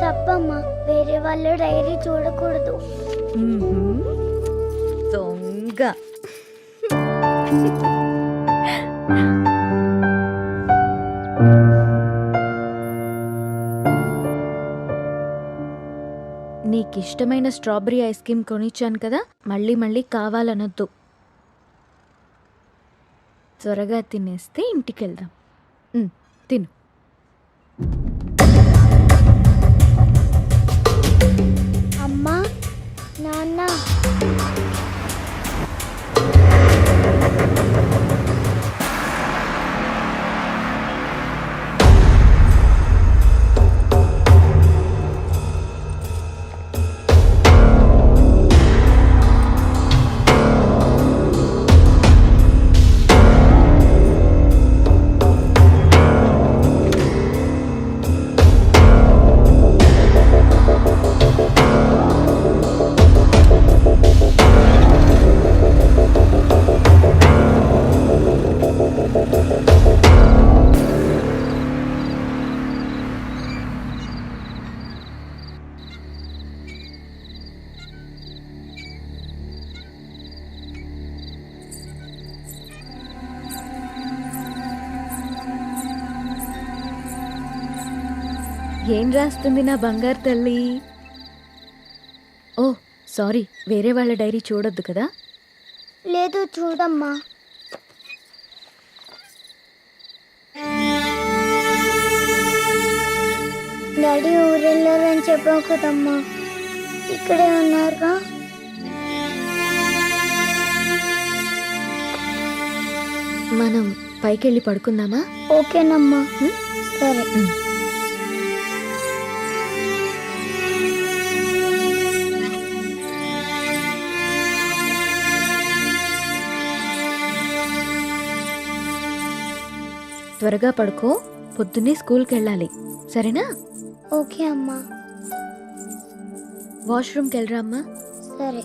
తప్పమ్మా, వేరే వాళ్ళ డైరీ చూడకూడదు. దొంగ. నీకిష్టమైన స్ట్రాబెరీ ఐస్ క్రీమ్ కొనిచ్చాను కదా, మళ్ళీ మళ్ళీ కావాలనొద్దు. త్వరగా తినేస్తే ఇంటికెళ్దాం. తిను. అమ్మా, నాన్న. ఏం రాస్తుంది నా బంగారు తల్లి? ఓ సారీ, వేరే వాళ్ళ డైరీ చూడొద్దు కదా. లేదు, చూడమ్మా. డాడీ ఊరెళ్ళారని చెప్పావు కదమ్మా, ఇక్కడే ఉన్నారుగా. మనం పైకెళ్ళి పడుకుందామా? ఓకేనమ్మా. సరే. త్వరగా పడుకో, పొద్దున్నే స్కూల్కి వెళ్ళాలి, సరేనా? ఓకే అమ్మా. వాష్రూమ్కి వెళ్ళరా అమ్మా. సరే.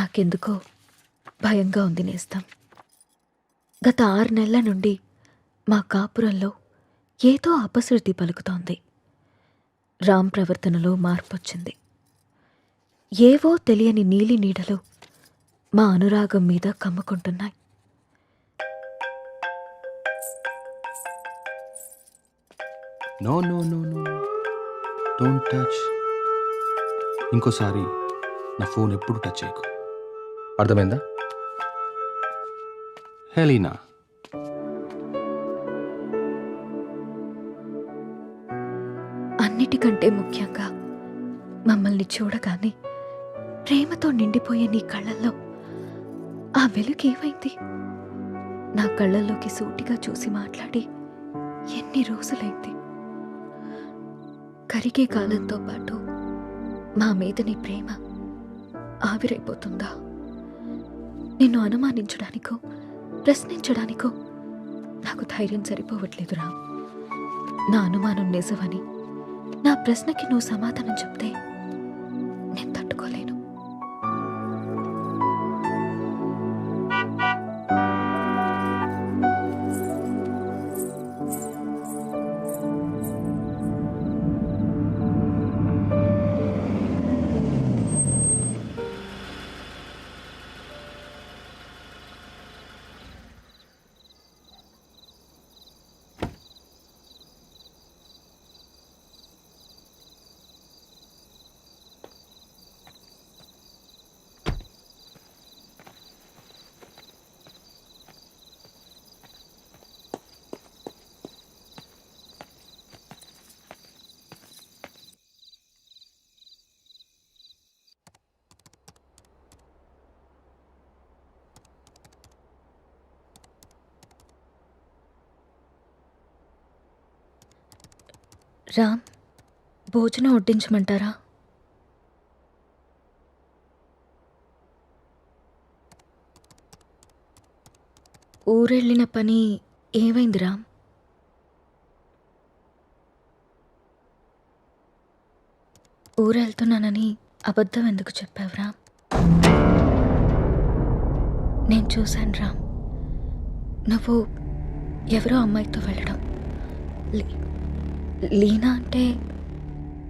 నాకెందుకో భయంగా ఉంది నేస్తం. గత 6 నెలల నుండి మా కాపురంలో ఏదో అపశృతి పలుకుతోంది. రామ్ ప్రవర్తనలో మార్పొచ్చింది. ఏవో తెలియని నీలి నీడలు మా అనురాగం మీద కమ్ముకుంటున్నాయి. No no no no don't touch. ఇంకోసారి నా ఫోన్ ఎప్పుడు టచ్ చేయకు, అర్థమైందా? హెలీనా, అన్నిటికంటే ముఖ్యంగా మమ్మల్ని చూడగానే ప్రేమతో నిండిపోయే నీ కళ్ళల్లో ఆ వెలుగు ఏమైంది? నా కళ్ళల్లోకి సూటిగా చూసి మాట్లాడి ఎన్ని రోజులైంది? కరిగే కాలంతో పాటు మా మీద నీ ప్రేమ ఆవిరైపోతుందా? నిన్ను అనుమానించడానికో ప్రశ్నించడానికో నాకు ధైర్యం సరిపోవట్లేదు రామ్. నా అనుమానం నిజమని, నా ప్రశ్నకి నువ్వు సమాధానం చెప్తే నేను తట్టుకోలేను. రామ్, భోజనం వడ్డించమంటారా? ఊరెళ్ళిన పని ఏమైంది రామ్? ఊరెళ్తున్నానని అబద్ధం ఎందుకు చెప్పావు రామ్? నేను చూశాను రామ్, నువ్వు ఎవరో అమ్మాయితో వెళ్ళడం. లీనా అంటే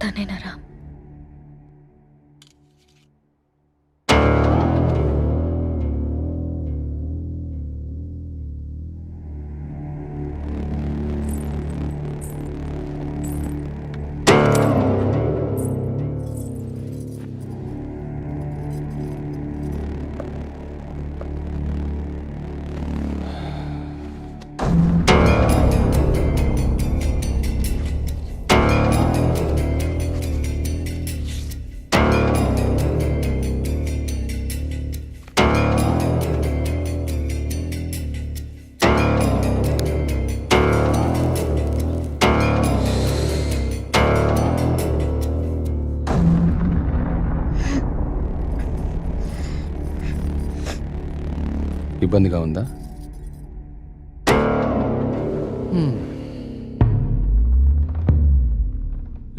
తనేనా రామ్? ఇబ్బందిగా ఉందా?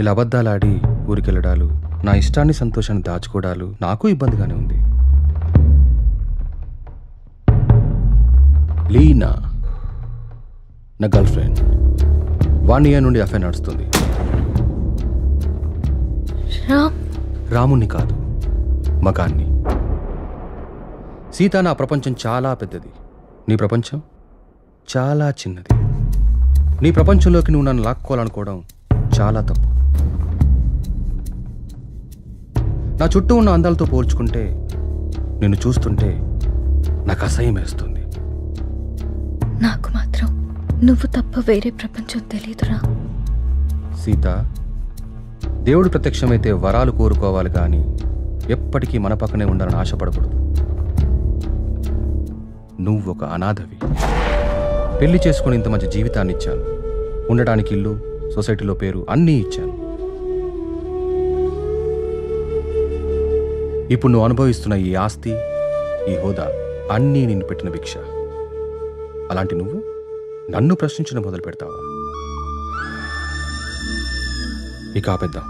ఇలా అబద్ధాలాడి ఊరికెళ్ళడాలు, నా ఇష్టాన్ని సంతోషాన్ని దాచుకోవడాలు నాకు ఇబ్బందిగానే ఉంది. లీనా నా గర్ల్ ఫ్రెండ్. 1 year నుండి అఫైర్ నడుస్తుంది. రాముణ్ణి కాదు, మగాన్ని. సీత, నా ప్రపంచం చాలా పెద్దది, నీ ప్రపంచం చాలా చిన్నది. నీ ప్రపంచంలోకి నువ్వు నన్ను లాక్కోవాలనుకోవడం చాలా తప్పు. నా చుట్టూ ఉన్న అందాలతో పోల్చుకుంటే నిన్ను చూస్తుంటే నాకు అసహ్యం వేస్తుంది. నాకు మాత్రం నువ్వు తప్ప వేరే ప్రపంచం తెలీదురా. సీత, దేవుడు ప్రత్యక్షమైతే వరాలు కోరుకోవాలి కానీ ఎప్పటికీ మన పక్కనే ఉండాలని ఆశపడకూడదు. నువ్వు ఒక అనాథవి. పెళ్లి చేసుకుని ఇంత మంచి జీవితాన్ని ఇచ్చాను, ఉండడానికి ఇల్లు, సొసైటీలో పేరు అన్నీ ఇచ్చాను. ఇప్పుడు నువ్వు అనుభవిస్తున్న ఈ ఆస్తి, ఈ హోదా అన్నీ నిన్ను పెట్టిన భిక్ష. అలాంటి నువ్వు నన్ను ప్రశ్నించడం మొదలు పెడతావా? ఇక ఆపేద్దాం.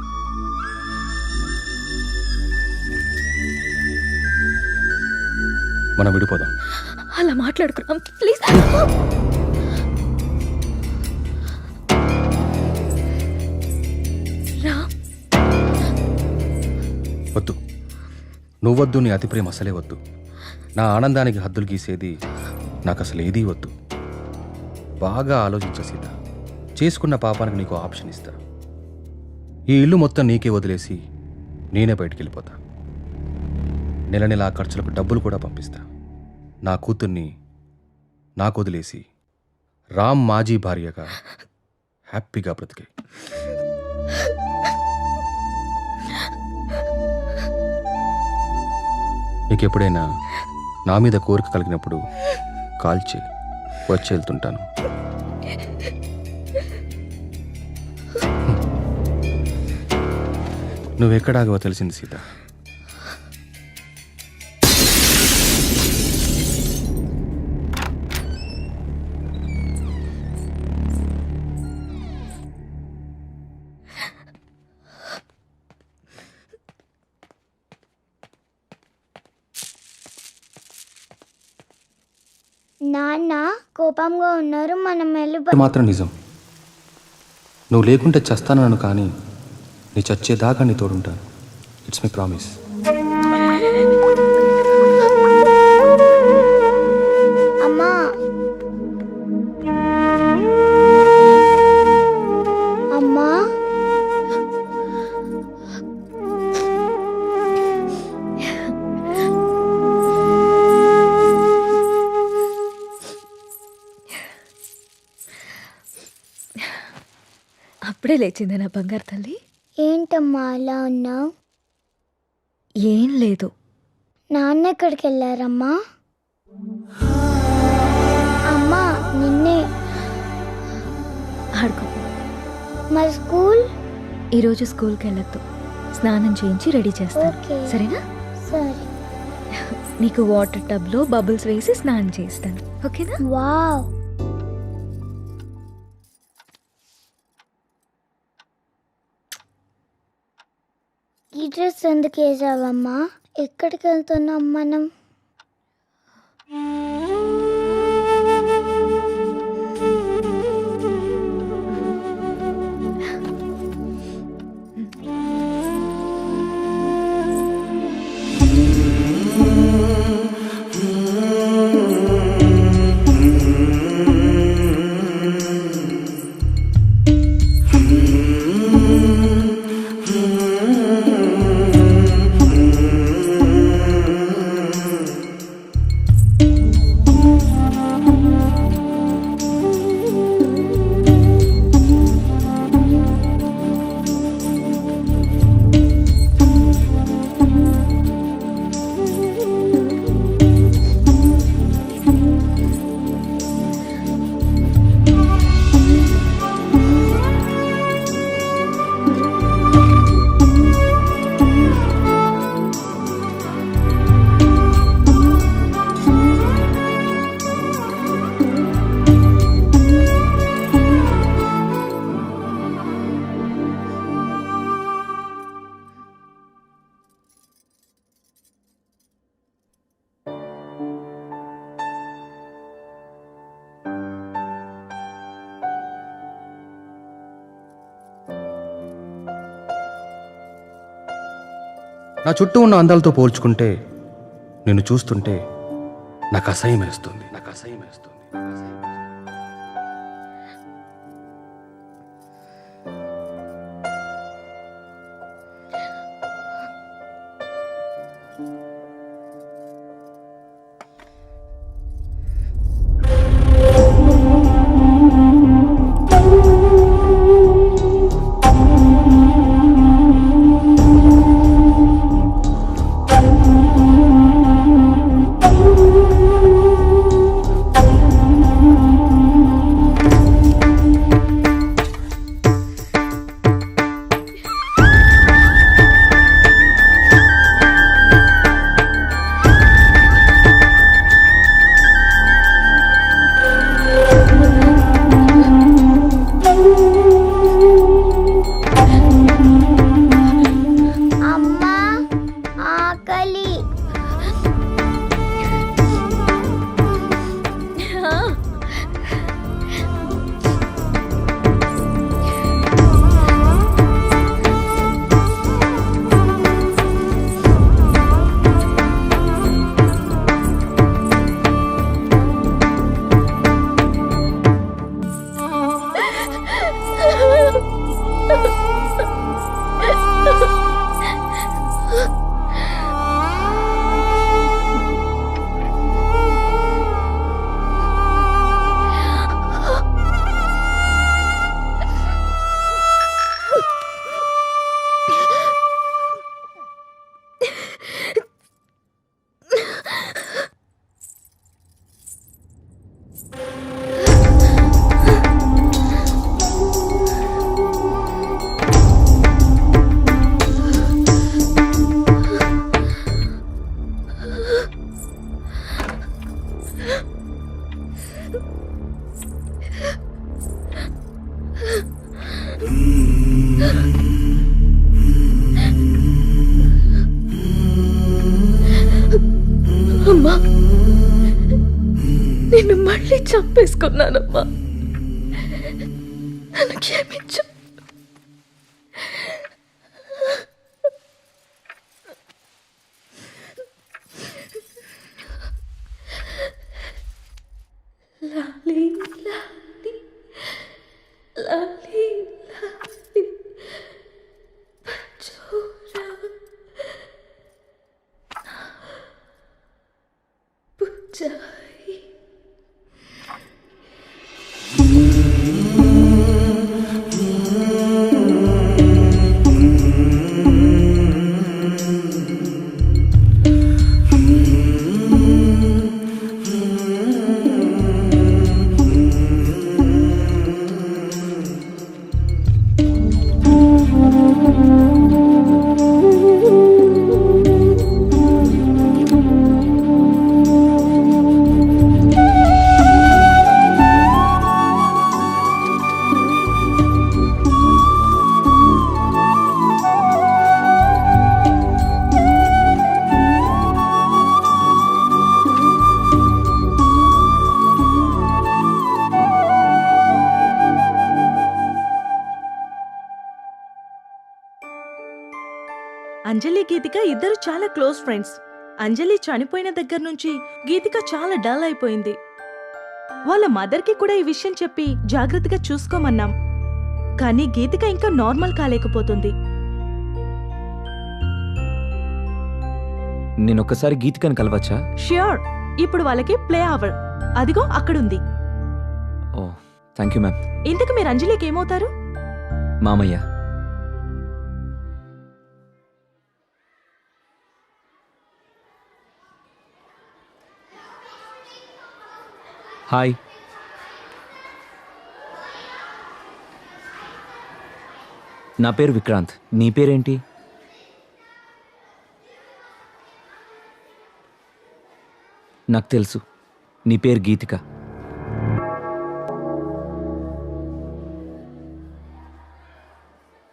మనం విడిపోదాం. అలా మాట్లాడుకు రామ్, ప్లీజ్. రామ్, వద్దు, నువ్వొద్దు, నీ అతి ప్రేమ అసలే వద్దు. నా ఆనందానికి హద్దులు గీసేది నాకు అసలు ఏదీ వద్దు. బాగా ఆలోచించ సీత, చేసుకున్న పాపానికి నీకు ఆప్షన్ ఇస్తా. ఈ ఇల్లు మొత్తం నీకే వదిలేసి నేనే బయటికి వెళ్ళిపోతా. నెల నెల ఆ ఖర్చులకు డబ్బులు కూడా పంపిస్తా. నా కూతుర్ని నాకు వదిలేసి రామ్ మాజీ భార్యగా హ్యాపీగా బ్రతికే. నీకెప్పుడైనా నా మీద కోరిక కలిగినప్పుడు కాల్ చేయి, వచ్చి వెళ్తుంటాను. నువ్వెక్కడాగవో తెలిసింది సీత. నాన్న కోపంగా ఉన్నారు, మనం వెళ్ళి ఇది మాత్రం నిజం. నువ్వు లేకుంటే చస్తానను, కానీ నీ చచ్చేదాకా నీ తోడుంటాను. It's my promise. అమ్మా, అమ్మా, అప్పుడే లేచిందా నా బంగారు తల్లి? ఏంటమ్మా అలా ఉన్నావు? ఏం లేదు. నాన్న ఎక్కడికి వెళ్ళారమ్మా? అమ్మా, నిన్నే. ఆడుకో. మరి స్కూల్? ఈరోజు స్కూల్కి వెళ్ళొద్దు. స్నానం చేయించి రెడీ చేస్తాను, ఓకే. సరేనా? సరే. నీకు వాటర్ టబ్లో బబుల్స్ వేసి స్నానం చేస్తాను, ఓకేనా? వావ్. ఈ డ్రెస్ ఎందుకు వేసావమ్మా? ఎక్కడికి వెళ్తున్నాం మనం? నా చుట్టూ ఉన్న అందాలతో పోల్చుకుంటే నిన్ను చూస్తుంటే నాకు అసహ్యం వేస్తుంది. అమ్మా, నిన్ను మళ్ళీ చంపేసుకున్నానమ్మా. నన్ను క్షమించు. లాలీ లాలీ లాలీ లాలీ పచ్చోరా పుచ్చాయి. అంజలి గీతిక ఇద్దరు చాలా క్లోజ్ ఫ్రెండ్స్. అంజలి చనిపోయిన దగ్గర నుంచి గీతిక చాలా డల్ అయిపోయింది. వాళ్ళ మదర్కి కూడా ఈ విషయం చెప్పి జాగ్రత్తగా చూసుకోమన్నాం. కానీ గీతిక ఇంకా నార్మల్ కాలేకపోతుంది. నేనొక్కసారి గీతికను కలవచ్చా? ష్యూర్. ఇప్పుడు వాళ్ళకి ప్లే అవర్. అదిగో అక్కడుంది. ఓ థ్యాంక్ యూ మ్యామ్. ఇంతకు మీరు అంజలికి ఏమవుతారు? మామయ్య. హాయ్. నా పేరు విక్రాంత్. నీ పేరేంటి? నాకు తెలుసు, నీ పేరు గీతిక.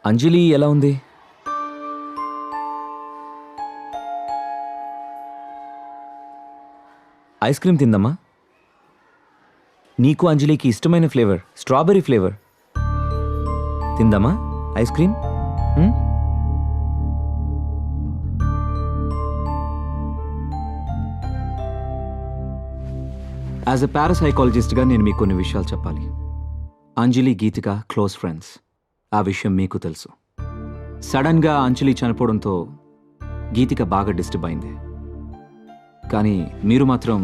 అంజలి ఎలా ఉంది? ఐస్ క్రీమ్ తిందమ్మా. నీకు అంజలికి ఇష్టమైన ఫ్లేవర్ స్ట్రాబెర్రీ ఫ్లేవర్. తిందామా ఐస్ క్రీమ్? యాజ్ ఎ పారాసైకాలజిస్ట్గా నేను మీకు కొన్ని విషయాలు చెప్పాలి. Anjali Geethika close friends. ఆ విషయం మీకు తెలుసు. సడన్గా అంజలి చనిపోవడంతో గీతిక బాగా డిస్టర్బ్ అయింది. కానీ మీరు మాత్రం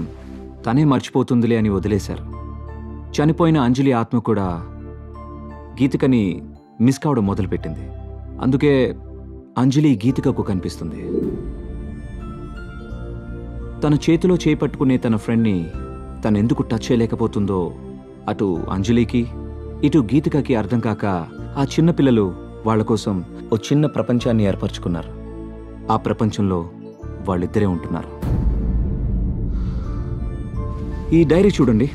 తనే మర్చిపోతుందిలే అని వదిలేశారు. చనిపోయిన అంజలి ఆత్మ కూడా గీతికని మిస్ కావడం మొదలుపెట్టింది. అందుకే అంజలి గీతికకు కనిపిస్తుంది. తన చేతిలో చేపట్టుకునే తన ఫ్రెండ్ని తనెందుకు టచ్ చేయలేకపోతుందో అటు అంజలికి ఇటు గీతికకి అర్థం కాక ఆ చిన్న పిల్లలు వాళ్ళ కోసం ఓ చిన్న ప్రపంచాన్ని ఏర్పరచుకున్నారు. ఆ ప్రపంచంలో వాళ్ళిద్దరే ఉంటున్నారు. ఈ డైరీ చూడండి,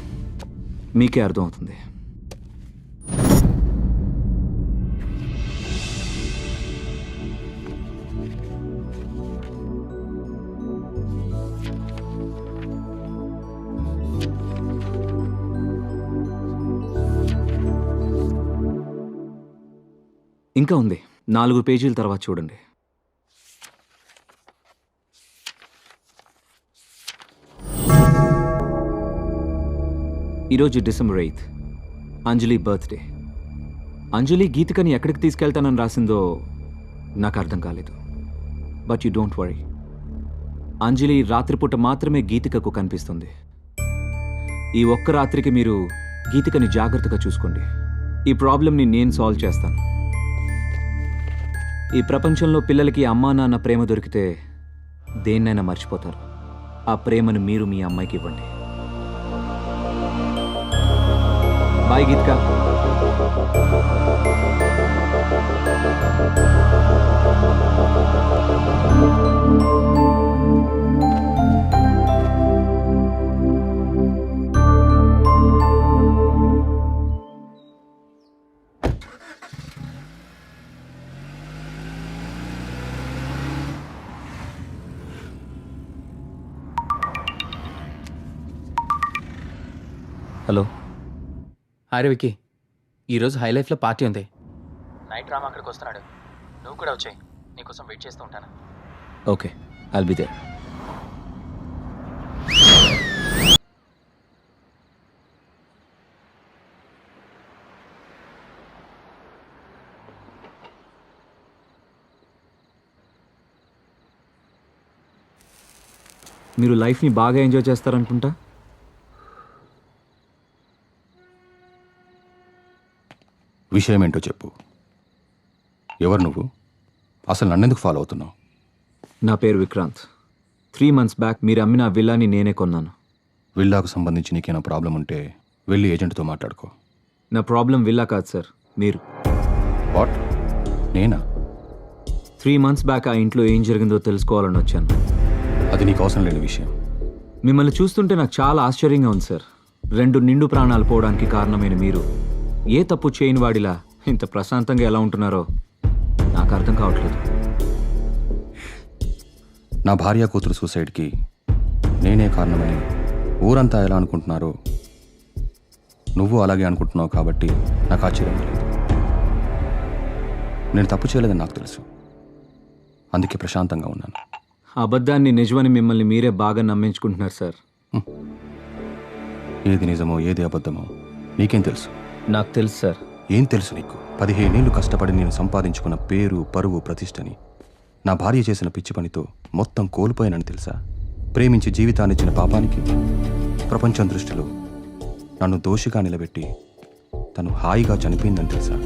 మీకే అర్థమవుతుంది. ఇంకా ఉంది, 4 పేజీల తర్వాత చూడండి. ఈరోజు డిసెంబర్ 8th, అంజలి బర్త్డే. అంజలి గీతికని ఎక్కడికి తీసుకెళ్తానని రాసిందో నాకు అర్థం కాలేదు. బట్ యు డోంట్ వరీ, అంజలి రాత్రిపూట మాత్రమే గీతికకు కనిపిస్తుంది. ఈ ఒక్క రాత్రికి మీరు గీతికని జాగ్రత్తగా చూసుకోండి. ఈ ప్రాబ్లంని నేను సాల్వ్ చేస్తాను. ఈ ప్రపంచంలో పిల్లలకి అమ్మా నాన్న ప్రేమ దొరికితే దేన్నైనా మర్చిపోతారు. ఆ ప్రేమను మీరు మీ అమ్మాయికి ఇవ్వండి. బాయ్ గీతిక. హలో. హాయ్ విక్కీ, ఈరోజు హై లైఫ్లో పార్టీ ఉంది. నైట్ రామ్ అక్కడికి వస్తున్నాడు, నువ్వు కూడా వచ్చాయి, నీకోసం వెయిట్ చేస్తూ ఉంటాను. Okay, I'll be there. మీరు లైఫ్ని బాగా ఎంజాయ్ చేస్తారనుకుంటా. విషయం ఏంటో చెప్పు. ఎవరు నువ్వు? అసలు నన్నెందుకు ఫాలో అవుతున్నావు? నా పేరు విక్రాంత్. 3 months బ్యాక్ మీరు అమ్మిన ఆ విల్లాని నేనే కొన్నాను. విల్లాకు సంబంధించి నీకేమైనా ప్రాబ్లం ఉంటే వెళ్ళి ఏజెంట్తో మాట్లాడుకో. నా ప్రాబ్లం విల్లా కాదు సార్, మీరు. వాట్? నేనా? 3 months బ్యాక్ ఆ ఇంట్లో ఏం జరిగిందో తెలుసుకోవాలని వచ్చాను. అది నీకు అవసరం లేని విషయం. మిమ్మల్ని చూస్తుంటే నాకు చాలా ఆశ్చర్యంగా ఉంది సార్. 2 నిండు ప్రాణాలు పోవడానికి కారణమైన మీరు ఏ తప్పు చేయని వాడిలా ఇంత ప్రశాంతంగా ఎలా ఉంటున్నారో నాకు అర్థం కావట్లేదు. నా భార్య కూతురు సూసైడ్కి నేనే కారణమని ఊరంతా ఎలా అనుకుంటున్నారో నువ్వు అలాగే అనుకుంటున్నావు కాబట్టి నాకు ఆశ్చర్యం లేదు. నేను తప్పు చేయలేదని నాకు తెలుసు, అందుకే ప్రశాంతంగా ఉన్నాను. అబద్ధాన్ని నిజమని మిమ్మల్ని మీరే బాగా నమ్మించుకుంటున్నారు సార్. ఏది నిజమో ఏది అబద్ధమో నీకేం తెలుసు? నాకు తెలుసు సార్. ఏం తెలుసు నీకు? 15 ఏళ్ళు కష్టపడి నేను సంపాదించుకున్న పేరు, పరువు, ప్రతిష్టని నా భార్య చేసిన పిచ్చి పనితో మొత్తం కోల్పోయానని తెలుసా? ప్రేమించి జీవితాన్నిచ్చిన పాపానికి ప్రపంచం దృష్టిలో నన్ను దోషిగా నిలబెట్టి తను హాయిగా చనిపోయిందని తెలుసా?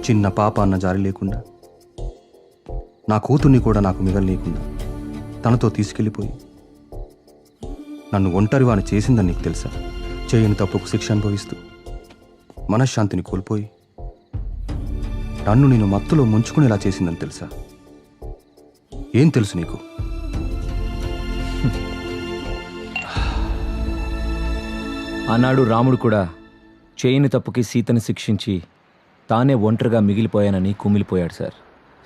చిన్న పాప అన్న జారి లేకుండా, నా కూతుర్ని కూడా నాకు మిగలలేకుండా తనతో తీసుకెళ్ళిపోయి నన్ను ఒంటరివాణి చేసిందని నీకు తెలుసా? చేయని తప్పుకు శిక్ష అనుభవిస్తూ మనశ్శాంతిని కోల్పోయి నన్ను నేను మత్తులో ముంచుకునేలా చేసిందని తెలుసా? ఏం తెలుసు నీకు? ఆనాడు రాముడు కూడా చేయని తప్పుకి సీతని శిక్షించి తానే ఒంటరిగా మిగిలిపోయానని కుమిలిపోయాడు సార్.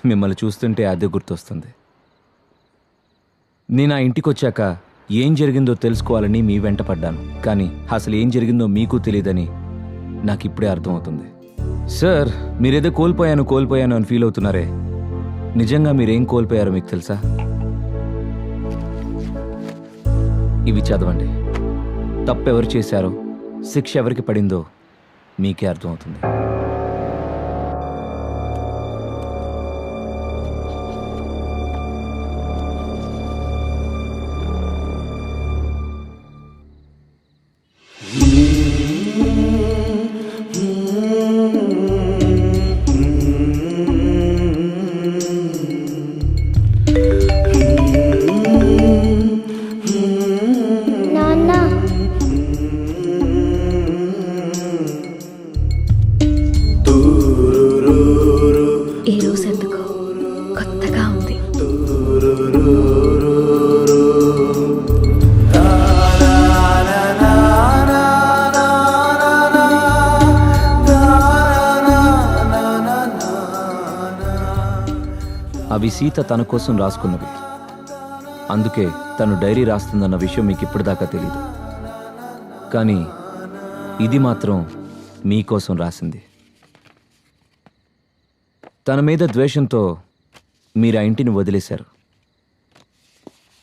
మిమ్మల్ని చూస్తుంటే అదే గుర్తొస్తుంది. నేను ఆ ఇంటికి వచ్చాక ఏం జరిగిందో తెలుసుకోవాలని మీ వెంట పడ్డాను. కానీ అసలు ఏం జరిగిందో మీకు తెలియదని నాకు ఇప్పుడే అర్థమవుతుంది. సార్, మీరేదో కోల్పోయాను అని ఫీల్ అవుతున్నారే, నిజంగా మీరేం కోల్పోయారో మీకు తెలుసా? ఇవి చదవండి. తప్పెవరు చేశారో, శిక్ష ఎవరికి పడిందో మీకే అర్థమవుతుంది. నాన్న, ఈ రోజు ఎందుకో కొత్తగా ఉంది. అవి సీత తన కోసం రాసుకున్నవి. అందుకే తను డైరీ రాస్తుందన్న విషయం మీకు ఇప్పటిదాకా తెలియదు. కానీ ఇది మాత్రం మీకోసం రాసింది. తన మీద ద్వేషంతో మీరు ఆ ఇంటిని వదిలేశారు.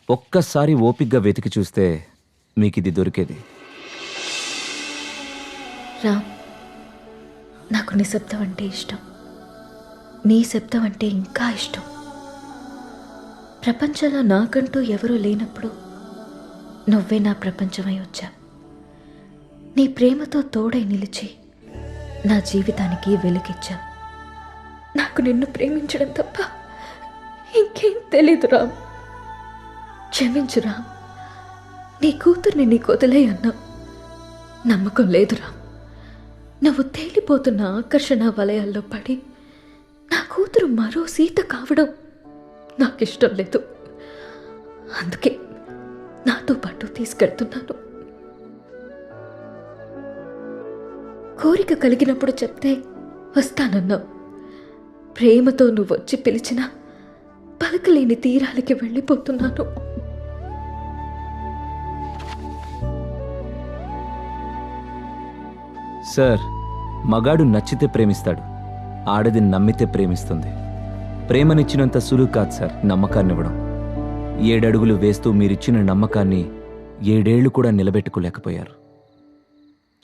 ఒక్కసారి ఓపిగ్గా వెతికి చూస్తే మీకు ఇది దొరికేది. రామ్, నాకు నిశ్శబ్దం అంటే ఇష్టం. నీ శబ్దం అంటే ఇంకా ఇష్టం. ప్రపంచంలో నాకంటూ ఎవరూ లేనప్పుడు నువ్వే నా ప్రపంచమై వచ్చా. నీ ప్రేమతో తోడై నిలిచి నా జీవితానికి వెలుగిచ్చా. నాకు నిన్ను ప్రేమించడం తప్ప ఇంకేం తెలీదు రామ్. క్షమించు రామ్. నీ కూతుర్ని నీకు వదిలే అన్నా నమ్మకం లేదు రామ్. నువ్వు తేలిపోతున్న ఆకర్షణ వలయాల్లో పడి నా కూతురు మరో సీత కావడం నాకు ఇష్టం లేదు. అందుకే నాతో పాటు తీసుకెళ్తున్నాను. కోరిక కలిగినప్పుడు చెప్తే వస్తానన్నావు. ప్రేమతో నువ్వు వచ్చి పిలిచినా పలకలేని తీరాలకి వెళ్ళిపోతున్నాను. సార్, మగాడు నచ్చితే ప్రేమిస్తాడు, ఆడది నమ్మితే ప్రేమిస్తుంది. ప్రేమనిచ్చినంత సులువు కాదు సార్ నమ్మకాన్ని ఇవ్వడం. 7 అడుగులు వేస్తూ మీరిచ్చిన నమ్మకాన్ని 7 ఏళ్లు కూడా నిలబెట్టుకోలేకపోయారు.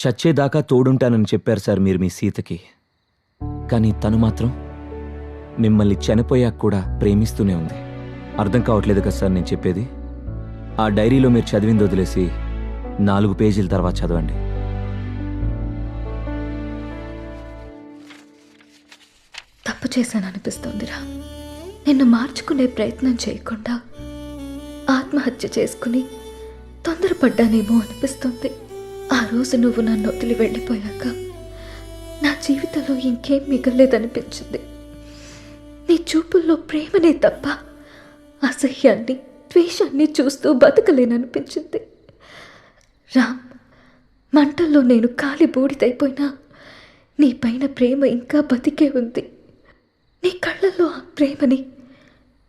చచ్చేదాకా తోడుంటానని చెప్పారు సార్ మీరు మీ సీతకి. కానీ తను మాత్రం మిమ్మల్ని చనిపోయాక కూడా ప్రేమిస్తూనే ఉంది. అర్థం కావట్లేదు కదా సార్ నేను చెప్పేది? ఆ డైరీలో మీరు చదివింది వదిలేసి 4 పేజీల తర్వాత చదవండి. తప్పు చేశాననిపిస్తోందిరా. నిన్ను మార్చుకునే ప్రయత్నం చేయకుండా ఆత్మహత్య చేసుకుని తొందరపడ్డానేమో అనిపిస్తుంది. ఆ రోజు నువ్వు నన్ను వదిలి వెళ్ళిపోయాక నా జీవితంలో ఇంకేం మిగలేదనిపించింది. నీ చూపుల్లో ప్రేమనే తప్ప అసహ్యాన్ని, ద్వేషాన్ని చూస్తూ బతకలేననిపించింది. రామ్, మంటల్లో నేను కాలి బూడిదైపోయినా నీ పైన ప్రేమ ఇంకా బతికే ఉంది. నీ కళ్ళల్లో ఆ ప్రేమని,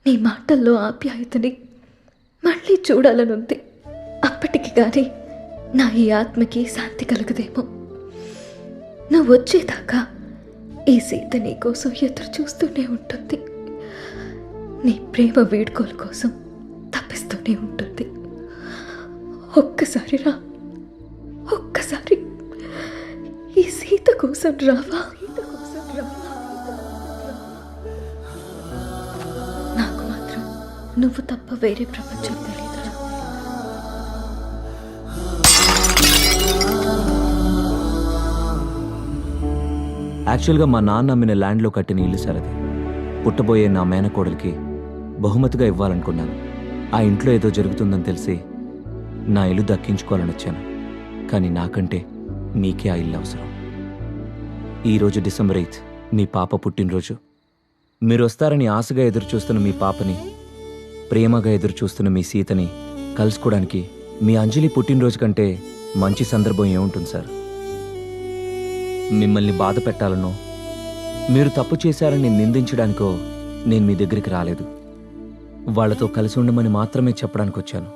నీ మాటల్లో ఆప్యాయతని మళ్ళీ చూడాలనుంది. అప్పటికి కానీ నా ఈ ఆత్మకి శాంతి కలగదేమో. నువ్వు వచ్చేదాకా ఈ సీత నీ కోసం ఎదురు చూస్తూనే ఉంటుంది. నీ ప్రేమ వీడ్కోలు కోసం తప్పిస్తూనే ఉంటుంది. ఒక్కసారి రా, ఒక్కసారి ఈ సీత కోసం రావా? నాకు మాత్రం నువ్వు తప్ప వేరే ప్రపంచం తెలియదురా. యాక్చువల్గా మా నాన్న అమ్మిన ల్యాండ్లో కట్టిన ఇల్లు సార్ అది. పుట్టబోయే నా మేనకోడలికి బహుమతిగా ఇవ్వాలనుకున్నాను. ఆ ఇంట్లో ఏదో జరుగుతుందని తెలిసి నా ఇల్లు దక్కించుకోవాలని వచ్చాను. కానీ నాకంటే మీకే ఆ ఇల్లు అవసరం. ఈరోజు డిసెంబర్ 8 మీ పాప పుట్టినరోజు. మీరు వస్తారని ఆశగా ఎదురు చూస్తున్న మీ పాపని, ప్రేమగా ఎదురు చూస్తున్న మీ సీతని కలుసుకోవడానికి మీ అంజలి పుట్టినరోజు కంటే మంచి సందర్భం ఏముంటుంది సార్? మిమ్మల్ని బాధ పెట్టాలనో, మీరు తప్పు చేశారని నిందించడానికో నేను మీ దగ్గరికి రాలేదు. వాళ్లతో కలిసి ఉండమని మాత్రమే చెప్పడానికి వచ్చాను.